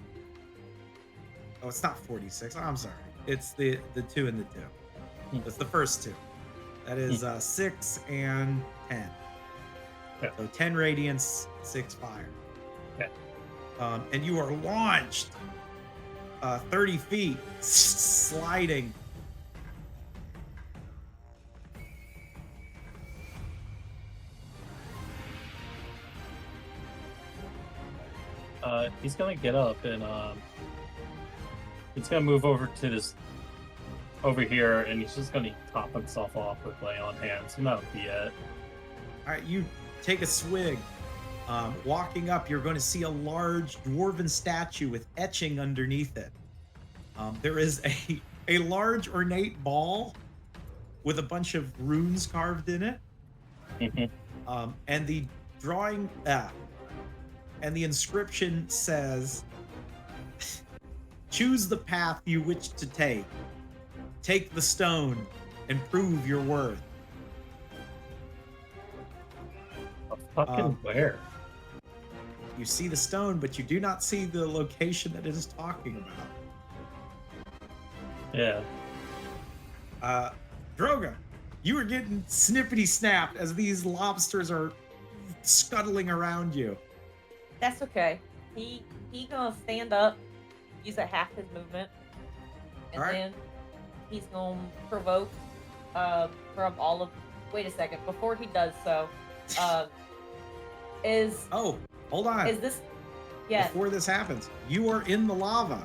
it's not 46. I'm sorry. It's the 2 and the 2. It's the first 2. That is 6 and 10. Yeah. So 10 radiance, 6 fire. Okay. And you are launched 30 feet, sliding. He's gonna get up and he's gonna move over to this over here, and he's just gonna top himself off with lay on hands, and that'll be it. All right, you take a swig. Walking up, you're going to see a large dwarven statue with etching underneath it. There is a large ornate ball with a bunch of runes carved in it. And the drawing, and the inscription says, "Choose the path you wish to take. Take the stone and prove your worth." Fucking where? You see the stone, but you do not see the location that it is talking about. Yeah. Droga, you are getting snippety snapped as these lobsters are scuttling around you. That's okay. He gonna stand up, use a half his movement, and All right. then he's gonna provoke from all of. Wait a second. Before he does so, is Oh, hold on. is this? Yes. Before this happens, you are in the lava.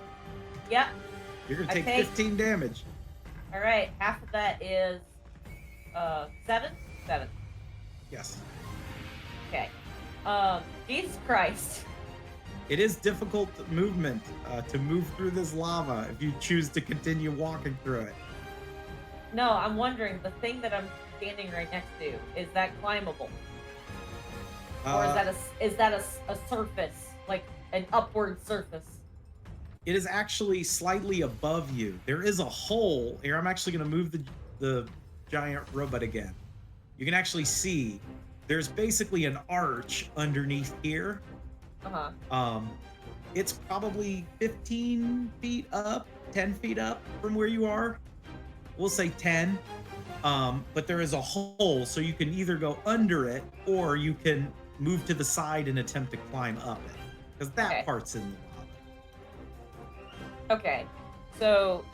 Yeah. You're gonna I take take- 15 damage. All right. Half of that is 7. 7. Yes. Okay. Jesus Christ. It is difficult movement to move through this lava if you choose to continue walking through it. No, I'm wondering, the thing that I'm standing right next to, is that climbable? Or is that a surface, like an upward surface? It is actually slightly above you. There is a hole here. I'm actually going to move the giant robot again. You can actually see there's basically an arch underneath here. Uh-huh. It's probably 15 feet up, 10 feet up from where you are. We'll say 10. But there is a hole, so you can either go under it or you can move to the side and attempt to climb up it. Because that Okay. part's in the lava. Okay. So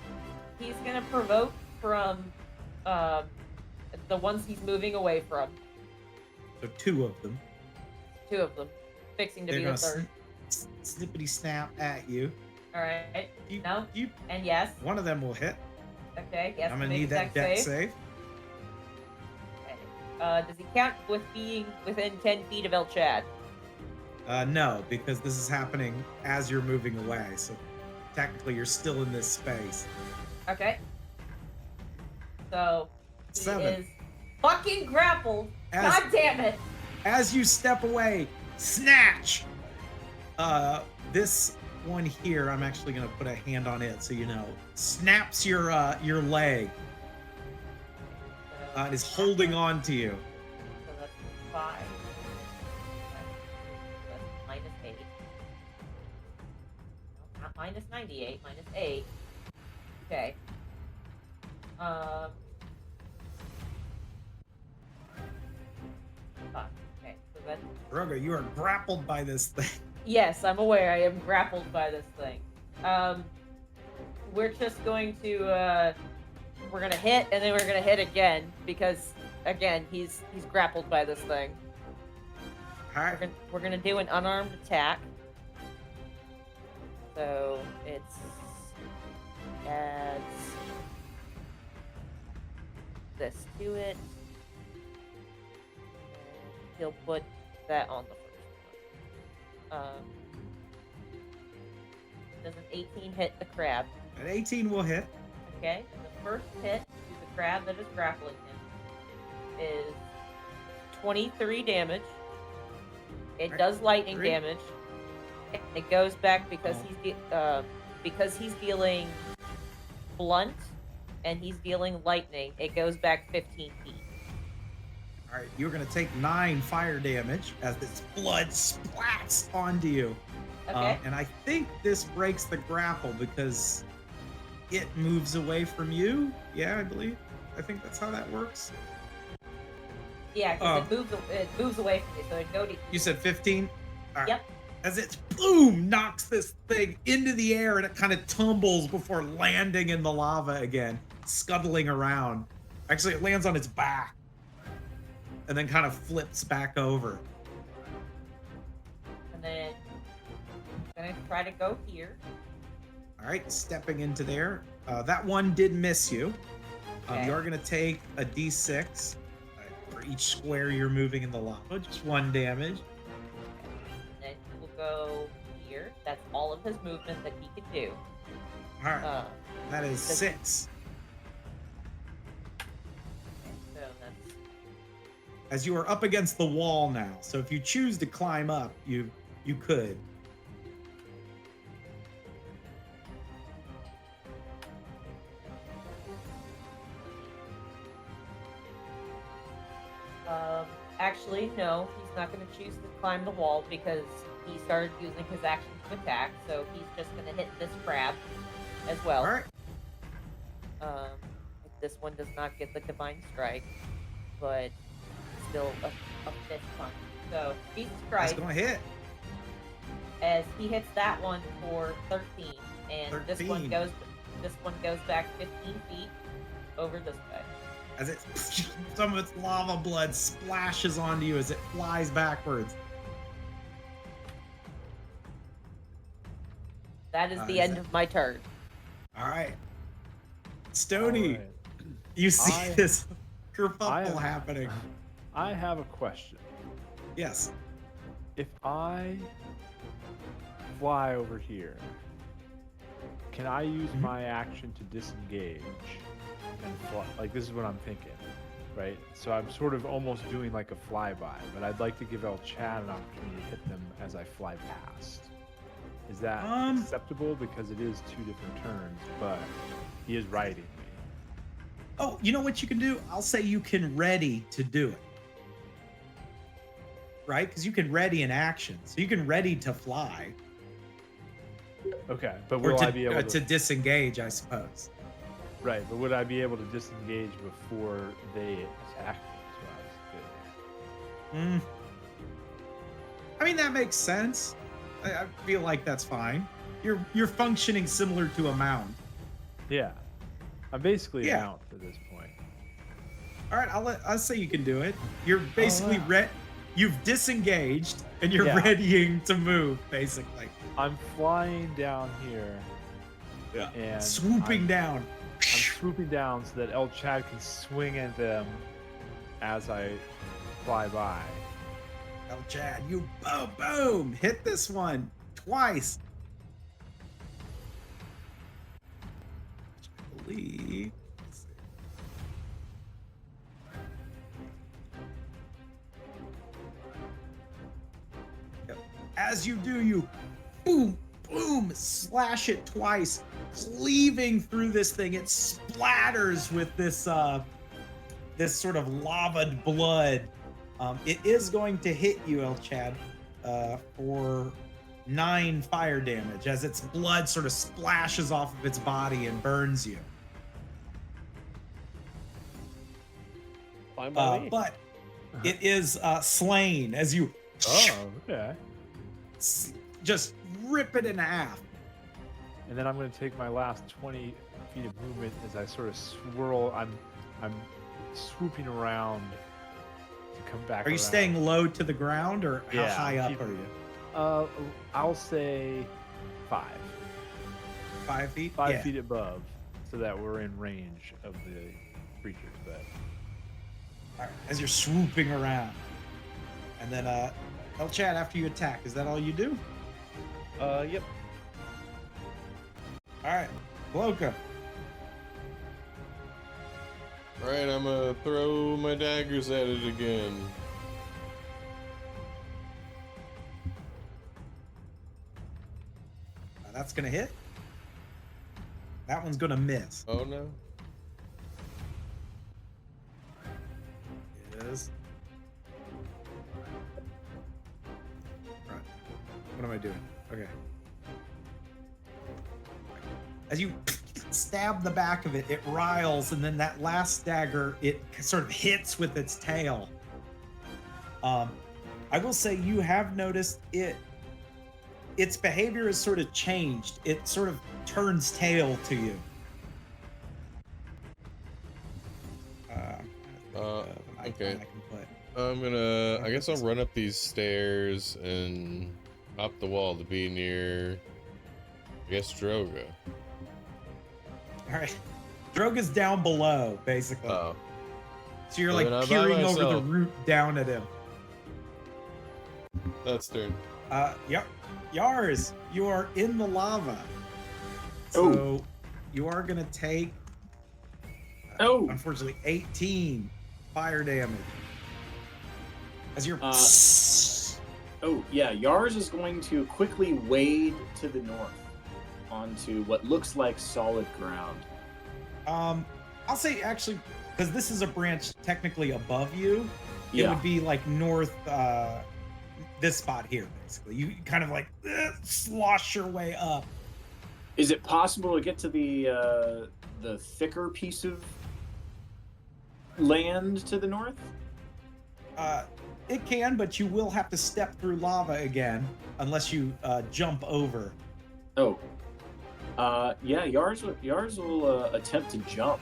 he's gonna provoke from the ones he's moving away from. So 2 of them. 2 of them. Fixing to They're be gonna the third. snippity snap at you. Alright. You, No? you, And yes. one of them will hit. Okay, yes. I'm gonna make need that dex dex save. Okay. Does he count with being within 10 feet of El Chad? No, because this is happening as you're moving away. So technically, you're still in this space. Okay. So he 7. is fucking grappled. As- God damn it! As you step away, snatch. This one here, I'm actually gonna put a hand on it so you know. Snaps your leg and is holding on to you. So that's 5. That's minus 8. No, not minus 98, minus 8. Okay. Fuck. Okay, so that's... Drogo, you are grappled by this thing. Yes, I'm aware I am grappled by this thing. We're just going to, we're gonna hit, and then we're gonna hit again, because again, he's grappled by this thing. All right. We're gonna do an unarmed attack. So it's adds this to it. And he'll put that on the first one. Does an 18 hit the crab? An 18 will hit. Okay. The first hit to the crab that is grappling him is 23 damage. It Right. does lightning 3. damage. It goes back because Oh. he's dealing blunt and he's dealing lightning. It goes back 15 feet. All right, you're gonna take 9 fire damage as this blood splats onto you. Okay. And I think this breaks the grapple because it moves away from you. Yeah, I believe. I think that's how that works. Yeah, because it moves away from me, so it go to You said 15? All right. Yep. As it boom knocks this thing into the air and it kind of tumbles before landing in the lava again, scuttling around. Actually, it lands on its back and then kind of flips back over. And then I'm gonna try to go here. All right, stepping into there. That one did miss you. Okay. You are going to take a d6 for each square you're moving in the lava. Just 1 damage. And then he will go here. That's all of his movement that he can do. All right, that is does- 6. So that's As you are up against the wall now. So if you choose to climb up, you could. actually no, he's not gonna choose to climb the wall because he started using his action to attack, so he's just gonna hit this crab as well. All right. This one does not get the divine strike, but still a fist punch. So Jesus That's Christ, going to hit. as he hits that one for 13, and this one 13. goes back 15 feet over this way. As it, some of its lava blood splashes onto you as it flies backwards. That is the is end it- of my turn. All right. Stony, All right. you see I- this I kerfuffle am- happening. I have a question. Yes. If I fly over here, can I use Mhm. my action to disengage and fly? Like, this is what I'm thinking, right? So I'm sort of almost doing like a flyby, but I'd like to give El Chad an opportunity to hit them as I fly past. Is that acceptable? Because it is 2 different turns, but he is riding me. Oh, you know what you can do? I'll say you can ready to do it. Right? Because you can ready an action. So you can ready to fly. Okay, but Or will to, I be able to disengage, I suppose. Right, but would I be able to disengage before they attack me? Is what I was thinking. I mean, that makes sense. I feel like that's fine. You're functioning similar to a mount. Yeah, I'm basically Yeah. out at this point. All right, I'll say you can do it. You're basically wow. you've disengaged and you're Yeah. readying to move, basically. I'm flying down here. Yeah. And Swooping down. I'm swooping down so that El Chad can swing at them as I fly by. El Chad, you boom, hit this one twice. I believe. Let's see. Yep. As you do, you boom, slash it twice, cleaving through this thing. It splatters with this this sort of lavaed blood. It is going to hit you, El Chad, for 9 fire damage as its blood sort of splashes off of its body and burns you. Fine by me. But it is slain as you Oh, okay. just rip it in half. And then I'm going to take my last 20 feet of movement as I sort of swirl. I'm swooping around to come back. Are you around. staying low to the ground, or how Yeah, high up keep- are you? I'll say 5. 5 feet. 5 feet above, so that we're in range of the creatures. But All right, as you're swooping around, and then El Chad, after you attack, is that all you do? Yep. All right, Bloka. Alright, I'm gonna throw my daggers at it again. That's gonna hit. That one's gonna miss. Oh no. Yes. Right. What am I doing? Okay. As you stab the back of it, it riles, and then that last dagger, it sort of hits with its tail. I will say you have noticed its behavior has sort of changed. It sort of turns tail to you. Okay. I can put. I'm gonna. I guess I'll run up these stairs and hop the wall to be near. I guess Droga. All right. Droga's down below, basically. Oh. So you're Well, like then I'm by peering over the myself. root down at him. That's turn. Yep. Yars, you are in the lava. Oh. So you are gonna take Oh. unfortunately 18 fire damage. As you're Oh, yeah. Yars is going to quickly wade to the north onto what looks like solid ground. I'll say actually, because this is a branch technically above you, it Yeah. would be like north this spot here, basically. You kind of like slosh your way up. Is it possible to get to the thicker piece of land to the north? It can, but you will have to step through lava again unless you jump over. Oh. Yeah, Yars will attempt to jump.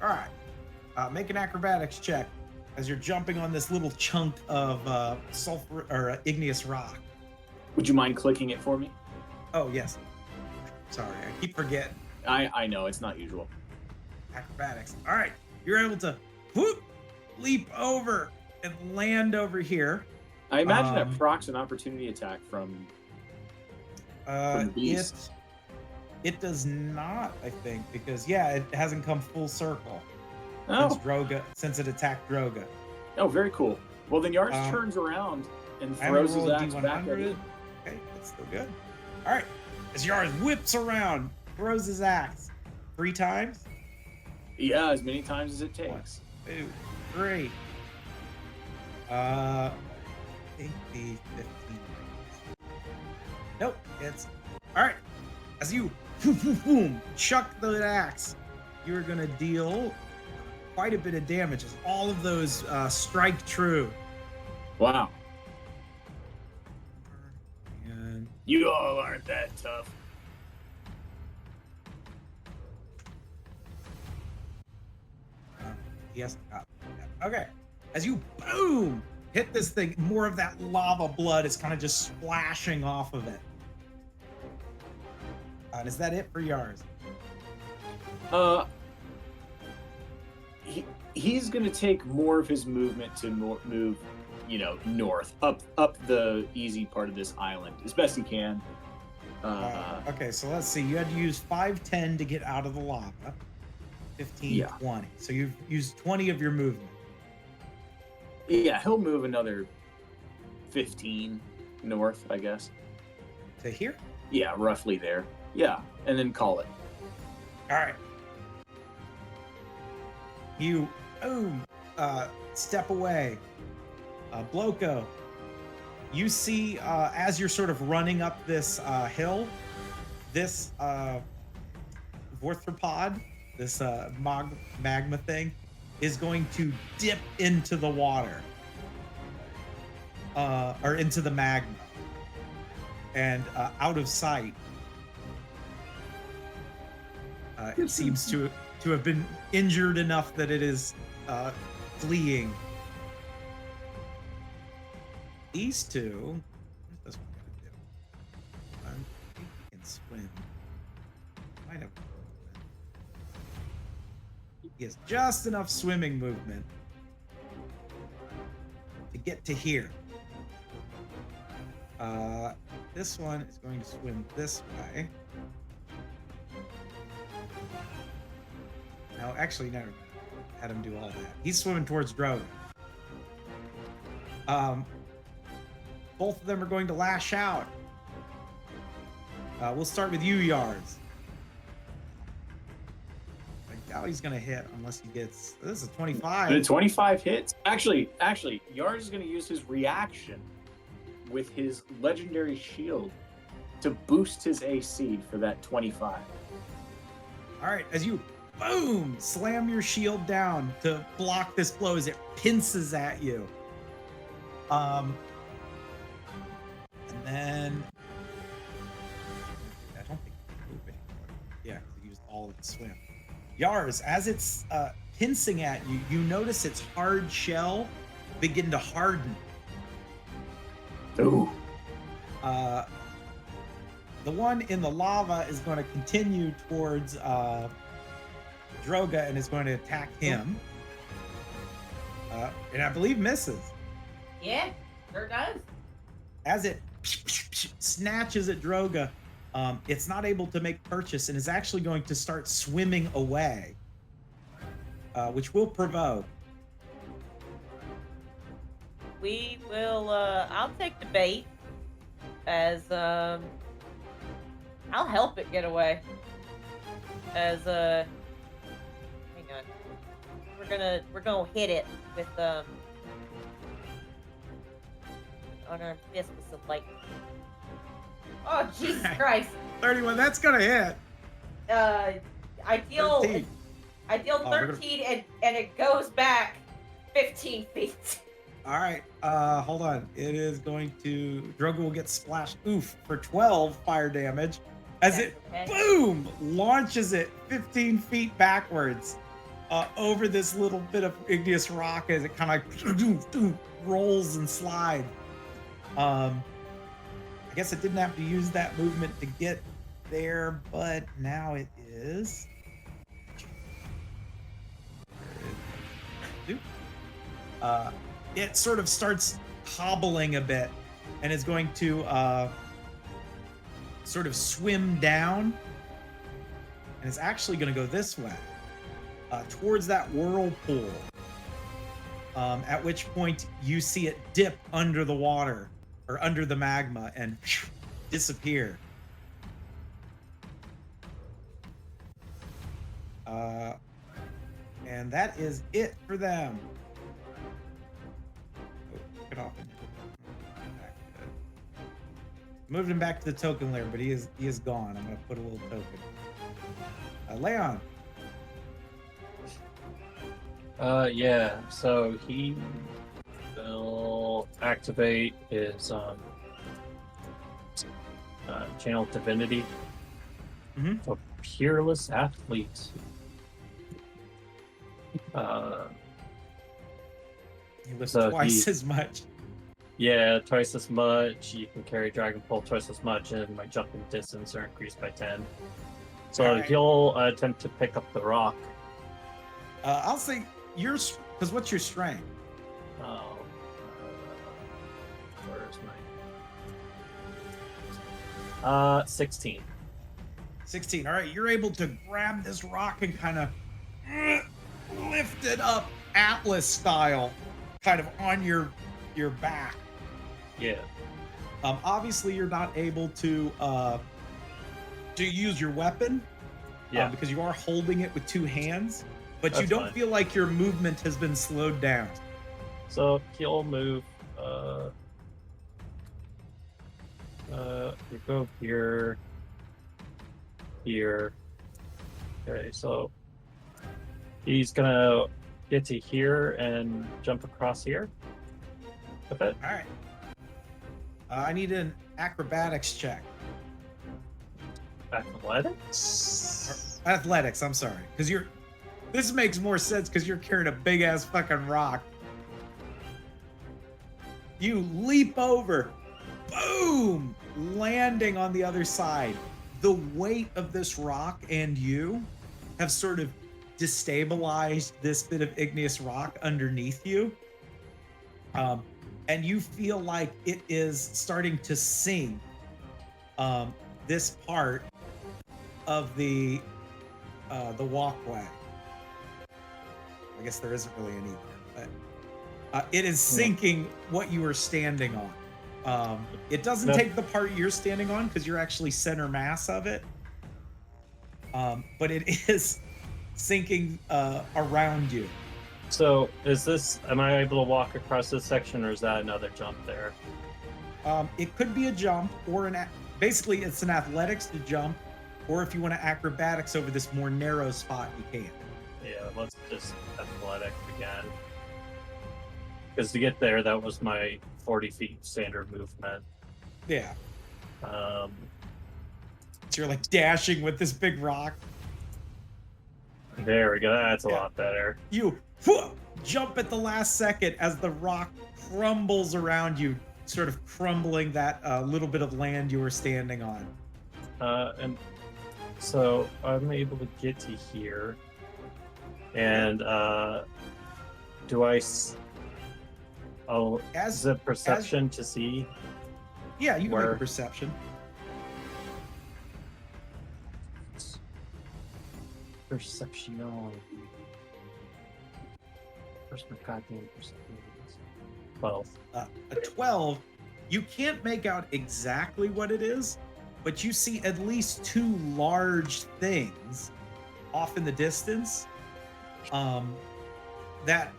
All right. Make an acrobatics check as you're jumping on this little chunk of sulfur or igneous rock. Would you mind clicking it for me? Oh, yes. Sorry, I keep forgetting. I know, it's not usual. Acrobatics. All right. You're able to whoop, leap over and land over here. I imagine that procs an opportunity attack from the beast. It does not, I think, because it hasn't come full circle Oh, since it attacked Droga. oh, very cool. Well, then Yars Um, turns around and I haven't throws his rolled axe back at D100. it. Okay, that's still good. All right. As Yars whips around, throws his axe 3 times. Yeah, as many times as it takes. 2, 3. I think the 15. Nope, it's all right. As you boom, chuck the axe, you're gonna deal quite a bit of damage as all of those strike true. Wow. And You all aren't that tough. yes, okay. As you boom hit this thing, more of that lava blood is kind of just splashing off of it. And is that it for Yars? He's gonna take more of his movement to move, north, up the easy part of this island as best he can. Okay, so let's see. You had to use 5, 10 to get out of the lava. 15, Yeah. 20. So you've used 20 of your movement. Yeah, he'll move another 15 north, I guess. To here? Yeah, roughly there. Yeah, and then call it. All right. You step away. Bloko, you see as you're sort of running up this hill, this vorthropod, this magma thing, is going to dip into the water. Or into the magma. And out of sight. It seems to have been injured enough that it is fleeing. These two, what's this one gonna do? I think he can swim. Might have. He has just enough swimming movement to get to here. This one is going to swim this way. No, actually, never mind. Had him do all that. He's swimming towards Drogon. Both of them are going to lash out. We'll start with you, Yars. I doubt he's going to hit unless he gets... This is a 25. The 25 hits. Actually, Yars is going to use his reaction with his legendary shield to boost his AC for that 25. All right, as you, boom, slam your shield down to block this blow as it pinces at you. And then... I don't think he can move anymore. Yeah, he used all of the swim. Yars, as it's pincing at you, you notice its hard shell begin to harden. Ooh. The one in the lava is going to continue towards Droga and is going to attack him. And I believe misses. Yeah, sure does. As it snatches at Droga, it's not able to make purchase and is actually going to start swimming away, which will provoke. We will, I'll take the bait as, I'll help it get away. As, hang on. We're gonna hit it with, unarmed fist with some lightning. Oh, Jesus Christ. 31, that's going to hit. I deal 13. 13 and it goes back 15 feet. All right, hold on. It is going to... Droga will get splashed, for 12 fire damage. As it, boom, launches it 15 feet backwards over this little bit of igneous rock as it kind of rolls and slides. I guess it didn't have to use that movement to get there, but now it is. It sort of starts hobbling a bit and is going to sort of swim down and is actually going to go this way towards that whirlpool, at which point you see it dip under the water or under the magma and disappear. And that is it for them. Get off in here. Moved him back to the token lair, but he is gone. I'm gonna put a little token. Leon. Yeah. So he will activate his channel divinity. Mm-hmm. A peerless athlete. He lifts So twice as much. Yeah, twice as much. You can carry Dragon Pole twice as much, and my jumping distance are increased by 10. So Alright. he'll attempt to pick up the rock. I'll say yours, because what's your strength? Oh, where's my 16. 16. All right, you're able to grab this rock and kind of lift it up Atlas style, kind of on your back. Yeah. Obviously, you're not able to use your weapon, because you are holding it with two hands, but you That's don't fine. feel like your movement has been slowed down. So he'll move. We go here. Here. Okay, so he's gonna get to here and jump across here with it. All right. I need an acrobatics check. Athletics. Athletics, I'm sorry, because This makes more sense because you're carrying a big ass fucking rock. You leap over, boom, landing on the other side. The weight of this rock and you have sort of destabilized this bit of igneous rock underneath you. And you feel like it is starting to sink this part of the walkway. I guess there isn't really any there, but it is sinking what you are standing on. It doesn't take the part you're standing on because you're actually center mass of it. But it is sinking around you. So am I able to walk across this section, or is that another jump there? It could be a jump or basically it's an athletics to jump, or if you want to acrobatics over this more narrow spot, you can. Yeah, let's just athletic again. Because to get there, that was my 40 feet standard movement. Yeah. So you're like dashing with this big rock. There we go. That's a lot better. You jump at the last second as the rock crumbles around you, sort of crumbling that little bit of land you were standing on. And so I'm able to get to here. And do I... is it perception to see? Yeah, you can make a perception. Perception. Where's my goddamn perception? 12. A 12. You can't make out exactly what it is, but you see at least two large things off in the distance that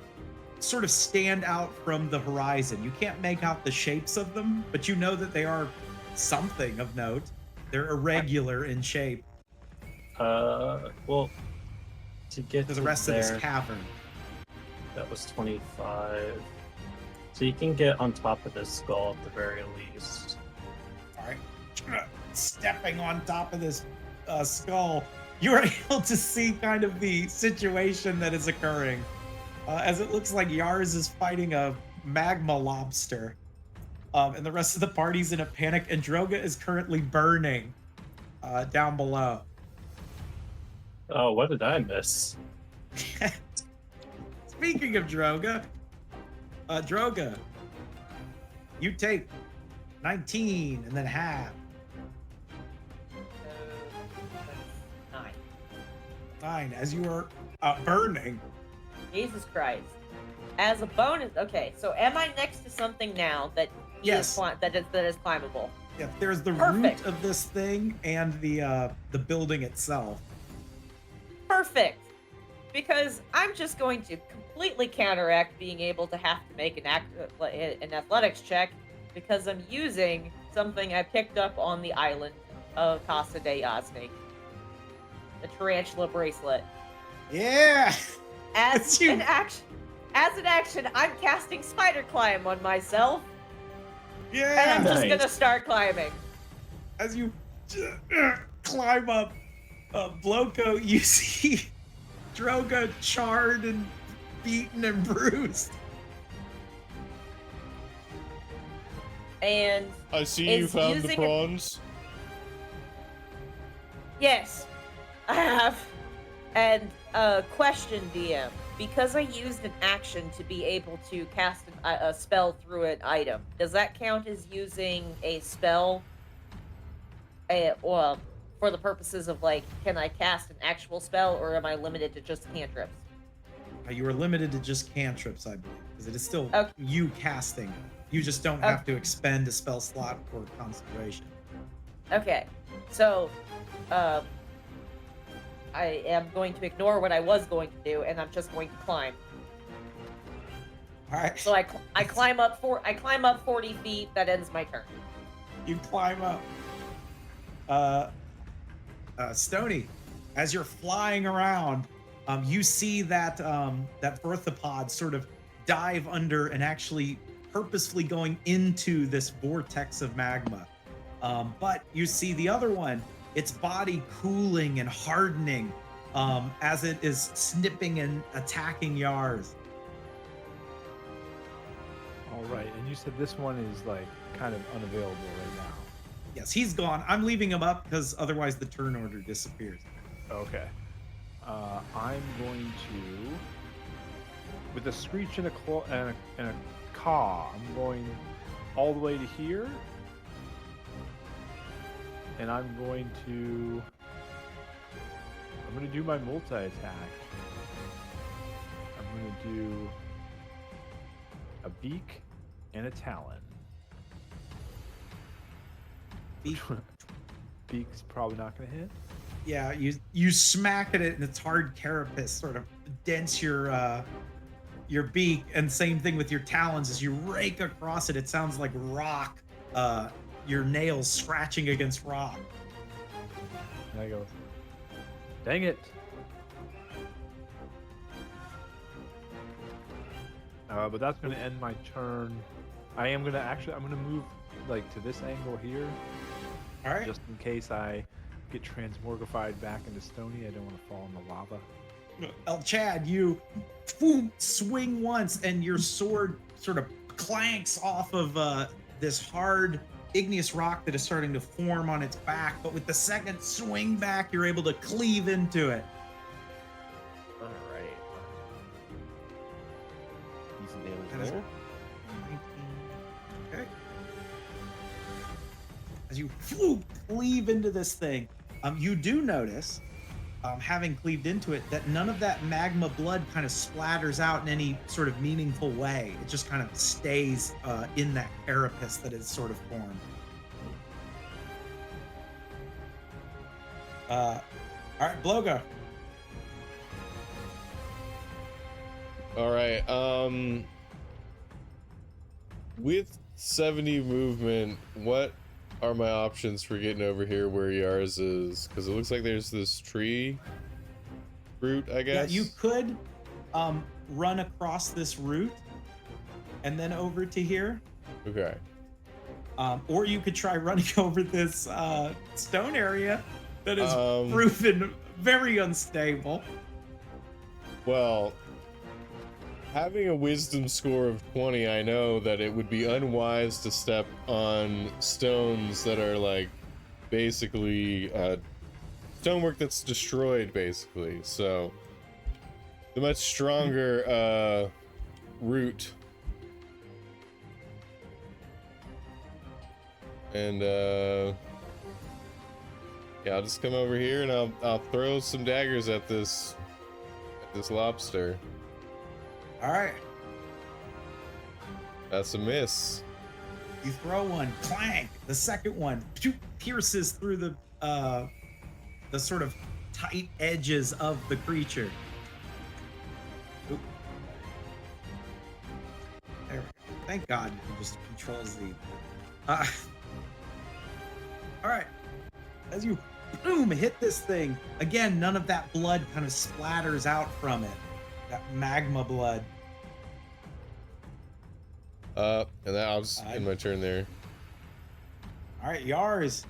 sort of stand out from the horizon. You can't make out the shapes of them, but you know that they are something of note. They're irregular in shape. Well, to get to the rest of this cavern. That was 25. So you can get on top of this skull at the very least. All right. Stepping on top of this skull, you are able to see kind of the situation that is occurring. As it looks like Yars is fighting a magma lobster. And the rest of the party's in a panic, and Droga is currently burning down below. Oh, what did I miss? Speaking of Droga, Droga, you take 19 and then half. That's 9. 9 as you are burning. Jesus Christ. As a bonus, okay, so am I next to something now that Yes. that is climbable? Yeah, there's the Perfect. root of this thing and the building itself. Perfect. Because I'm just going to completely counteract being able to have to make an athletics check because I'm using something I picked up on the island of Casa de Yasni. The tarantula bracelet. Yeah. As an action, I'm casting spider climb on myself. Yeah. And I'm just Nice. gonna start climbing. As you climb up Bloco, you see Droga charred and beaten and bruised. And I see you Is found the using prawns. yes, I have. And question, DM. Because I used an action to be able to cast a spell through an item, does that count as using a spell? Well, for the purposes of like, can I cast an actual spell, or am I limited to just cantrips? You are limited to just cantrips, I believe, because it is still Okay. you casting. You just don't have to expend a spell slot for concentration. Okay, so I am going to ignore what I was going to do, and I'm just going to climb. All right. So I climb up 40 feet. That ends my turn. You climb up. Stony, as you're flying around, you see that that Berthopod sort of dive under and actually purposefully going into this vortex of magma. But you see the other one, its body cooling and hardening as it is snipping and attacking Yars. All right, and you said this one is like kind of unavailable right now. Yes, he's gone. I'm leaving him up because otherwise the turn order disappears. Okay. I'm going to, with a screech and a claw and a caw, I'm going all the way to here, and I'm going to do my multi-attack. I'm going to do a beak and a talon. Beak. Beak's probably not going to hit. Yeah, you smack at it, and its hard carapace sort of dents your beak, and same thing with your talons. As you rake across it, it sounds like rock. Your nails scratching against rock. And I go, dang it. But that's going to end my turn. I'm going to move like to this angle here. All right. Just in case I get transmorgified back into Stony. I don't want to fall in the lava. El Chad, you swing once, and your sword sort of clanks off of this hard igneous rock that is starting to form on its back. But with the second swing back, you're able to cleave into it. All right. Decent damage That is- there. Okay. As you cleave into this thing, you do notice, having cleaved into it, that none of that magma blood kind of splatters out in any sort of meaningful way. It just kind of stays in that carapace that is sort of formed. All right, Bloga. All right. With 70 movement, what are my options for getting over here where Yars is? Because it looks like there's this tree route, I guess. Yeah, you could run across this route and then over to here. Okay. Or you could try running over this stone area that is Um, proven very unstable. Well, having a wisdom score of 20, I know that it would be unwise to step on stones that are like basically stonework that's destroyed, basically. So the much stronger route. And yeah, I'll just come over here and I'll throw some daggers at this lobster. All right, That's a miss. you throw one, clank. The second one pierces through the sort of tight edges of the creature. Oop. There we go. Thank God you can just control Z. All right, as you boom hit this thing again, none of that blood kind of splatters out from it. That magma blood. And then I'll just end my turn there. All right, Yars.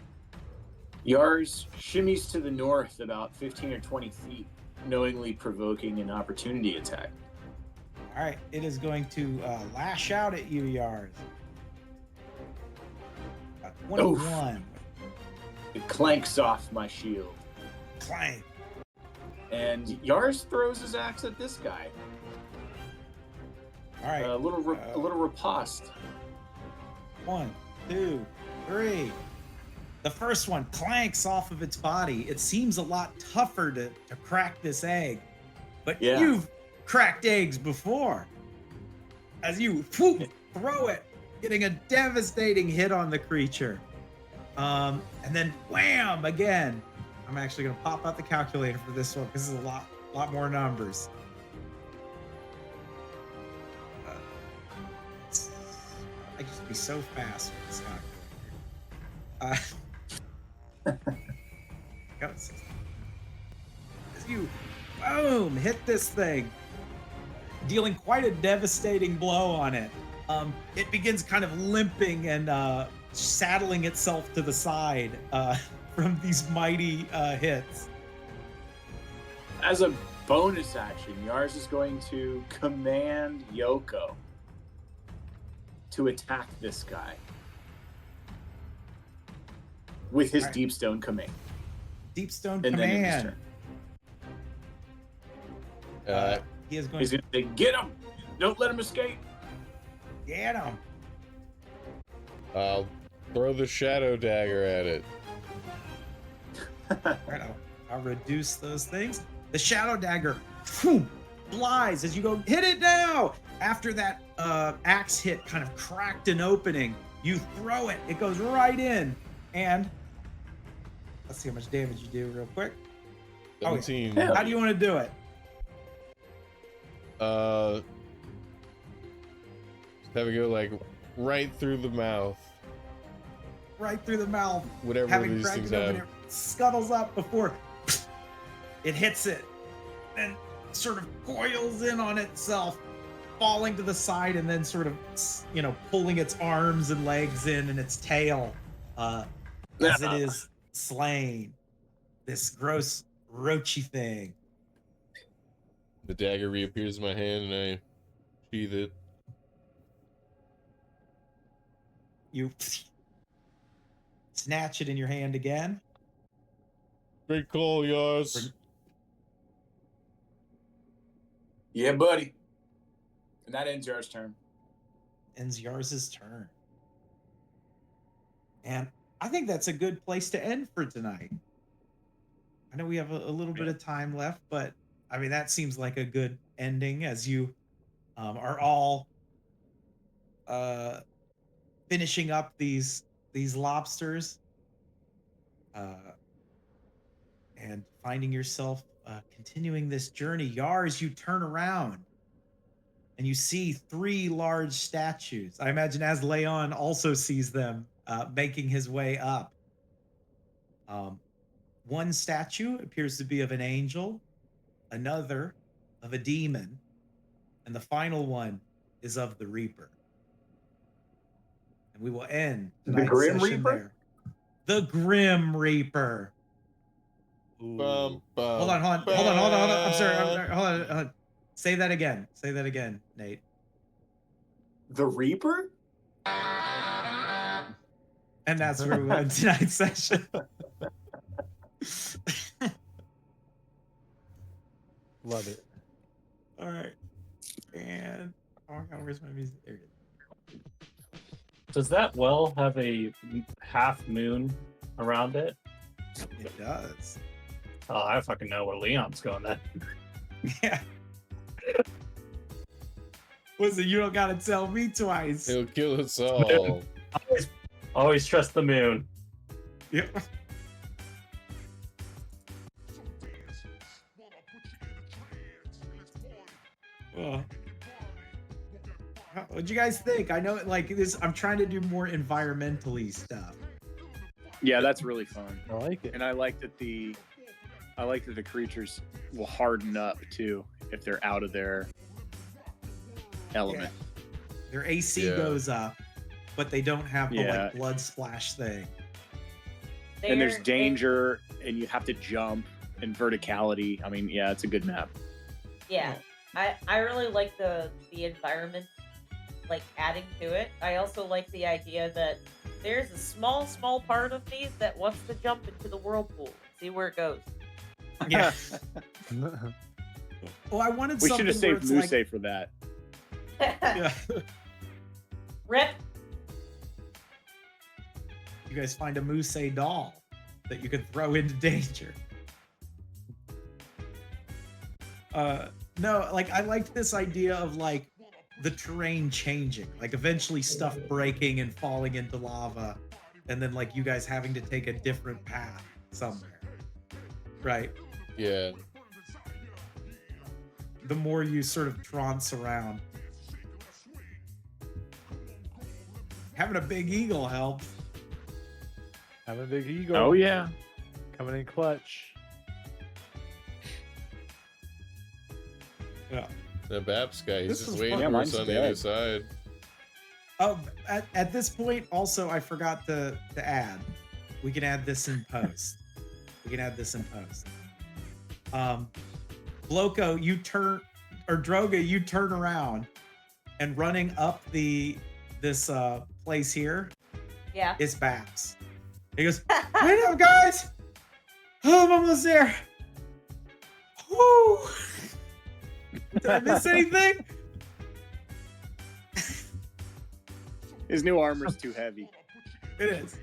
Yars shimmies to the north about 15 or 20 feet, knowingly provoking an opportunity attack. All right, it is going to lash out at you, Yars. 21. It clanks off my shield. Clank. And Yars throws his axe at this guy. All right. A little riposte. 1, 2, 3. The first one clanks off of its body. It seems a lot tougher to crack this egg. But Yeah. you've cracked eggs before. As you throw it, getting a devastating hit on the creature. And then wham again. I'm actually going to pop out the calculator for this one because this is a lot more numbers. I just be so fast with this calculator. As you boom hit this thing, dealing quite a devastating blow on it. It begins kind of limping and saddling itself to the side from these mighty hits. As a bonus action, Yars is going to command Yoko to attack this guy with his Alright. Deep Stone command. Deep Stone And then in his Command. turn, He is going he's to going to say, "Get him! Don't let him escape." get him. I'll throw the shadow dagger at it. Alright, I'll reduce those things. The Shadow Dagger phew, flies as you go, hit it now! After that axe hit kind of cracked an opening, you throw it, it goes right in, and let's see how much damage you do real quick. 17. How do you want to do it? Have it go like right through the mouth. Right through the mouth. Whatever Having these cracked things it open, have. it scuttles up before it hits it, then sort of coils in on itself, falling to the side, and then sort of, you know, pulling its arms and legs in and its tail as it is slain. This gross, roachy thing. The dagger reappears in my hand and I sheath it. You snatch it in your hand again. Great call, Yars. Yeah, buddy. And that ends Yars' turn. Ends Yars's turn. And I think that's a good place to end for tonight. I know we have a little bit of time left, but I mean, that seems like a good ending as you are all finishing up these lobsters and finding yourself continuing this journey. Yars, you turn around and you see 3 large statues. I imagine as Leon also sees them making his way up. One statue appears to be of an angel, another of a demon, and the final one is of the Reaper. And we will end tonight's Grim session Reaper? there. The Grim Reaper. Bum, Hold on. I'm sorry. Hold on. Say that again. Say that again, Nate. The Reaper? And that's where we end tonight's session. Love it. All right. And oh my God, where's my music? There it is. Does that well have a half moon around it? It does. Oh, I fucking know where Leon's going then. Yeah. Listen, you don't gotta tell me twice. He'll kill us all. Always trust the moon. Yep. What'd you guys think? I know, like this. I'm trying to do more environmentally stuff. Yeah, that's really fun. I like it. And I like that the creatures will harden up too if they're out of their element. Yeah. Their AC Yeah. goes up, but they don't have the Yeah. like blood splash thing. And there's They're- danger, and you have to jump and verticality. I mean, yeah, it's a good map. Yeah, I really like the environment, like adding to it. I also like the idea that there's a small part of me that wants to jump into the whirlpool, see where it goes. Yeah. Well, I wanted We something should have where saved it's Muse like, for that. yeah. Rip. You guys find a Muse doll that you could throw into danger. No, like I liked this idea of like the terrain changing, like eventually stuff breaking and falling into lava, and then like you guys having to take a different path somewhere. Right. Yeah. The more you sort of trance around. Having a big eagle helps. Having a big eagle. Oh yeah. Coming in clutch. Yeah. The Baps guy, he's This just was waiting fun. for Yeah, us mine's on the dead. other side. Oh, at this point, also, I forgot to add. We can add this in post. Bloko, you turn, or Droga, you turn around, and running up this place here Yeah. is Babs. He goes, "Wait up, guys! Oh, I'm almost there. Woo! Did I miss anything?" His new armor's too heavy. It is.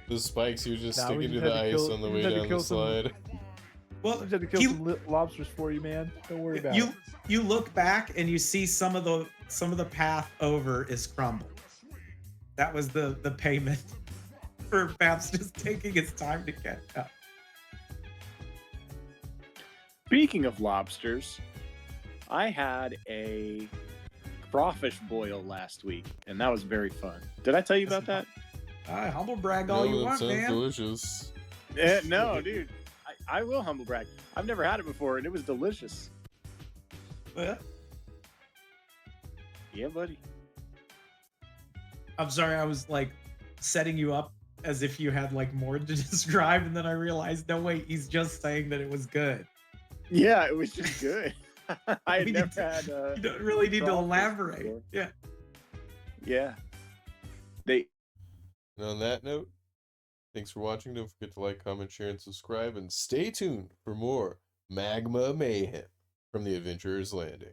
The spikes you just Nah, stick we into just the had to ice kill- on the we way just had to down the kill some- slide. Well, I just had to kill you- some lobsters for you, man. Don't worry about it. You look back and you see some of the path over is crumbled. That was the payment for Babs just taking his time to catch up. Speaking of lobsters, I had a crawfish boil last week, and that was very fun. Did I tell you about that? Humble brag all you that want, sounds man. delicious. No, dude. I will humble brag. I've never had it before, and it was delicious. Yeah. Yeah, buddy. I'm sorry, I was like setting you up as if you had like more to describe, and then I realized, no wait, he's just saying that it was good. Yeah, it was just good. I had We never need to- had. You don't really need to crawfish elaborate. before. Yeah. Yeah. They. And on that note, thanks for watching. Don't forget to like, comment, share, and subscribe. And stay tuned for more Magma Mayhem from the Adventurers Landing.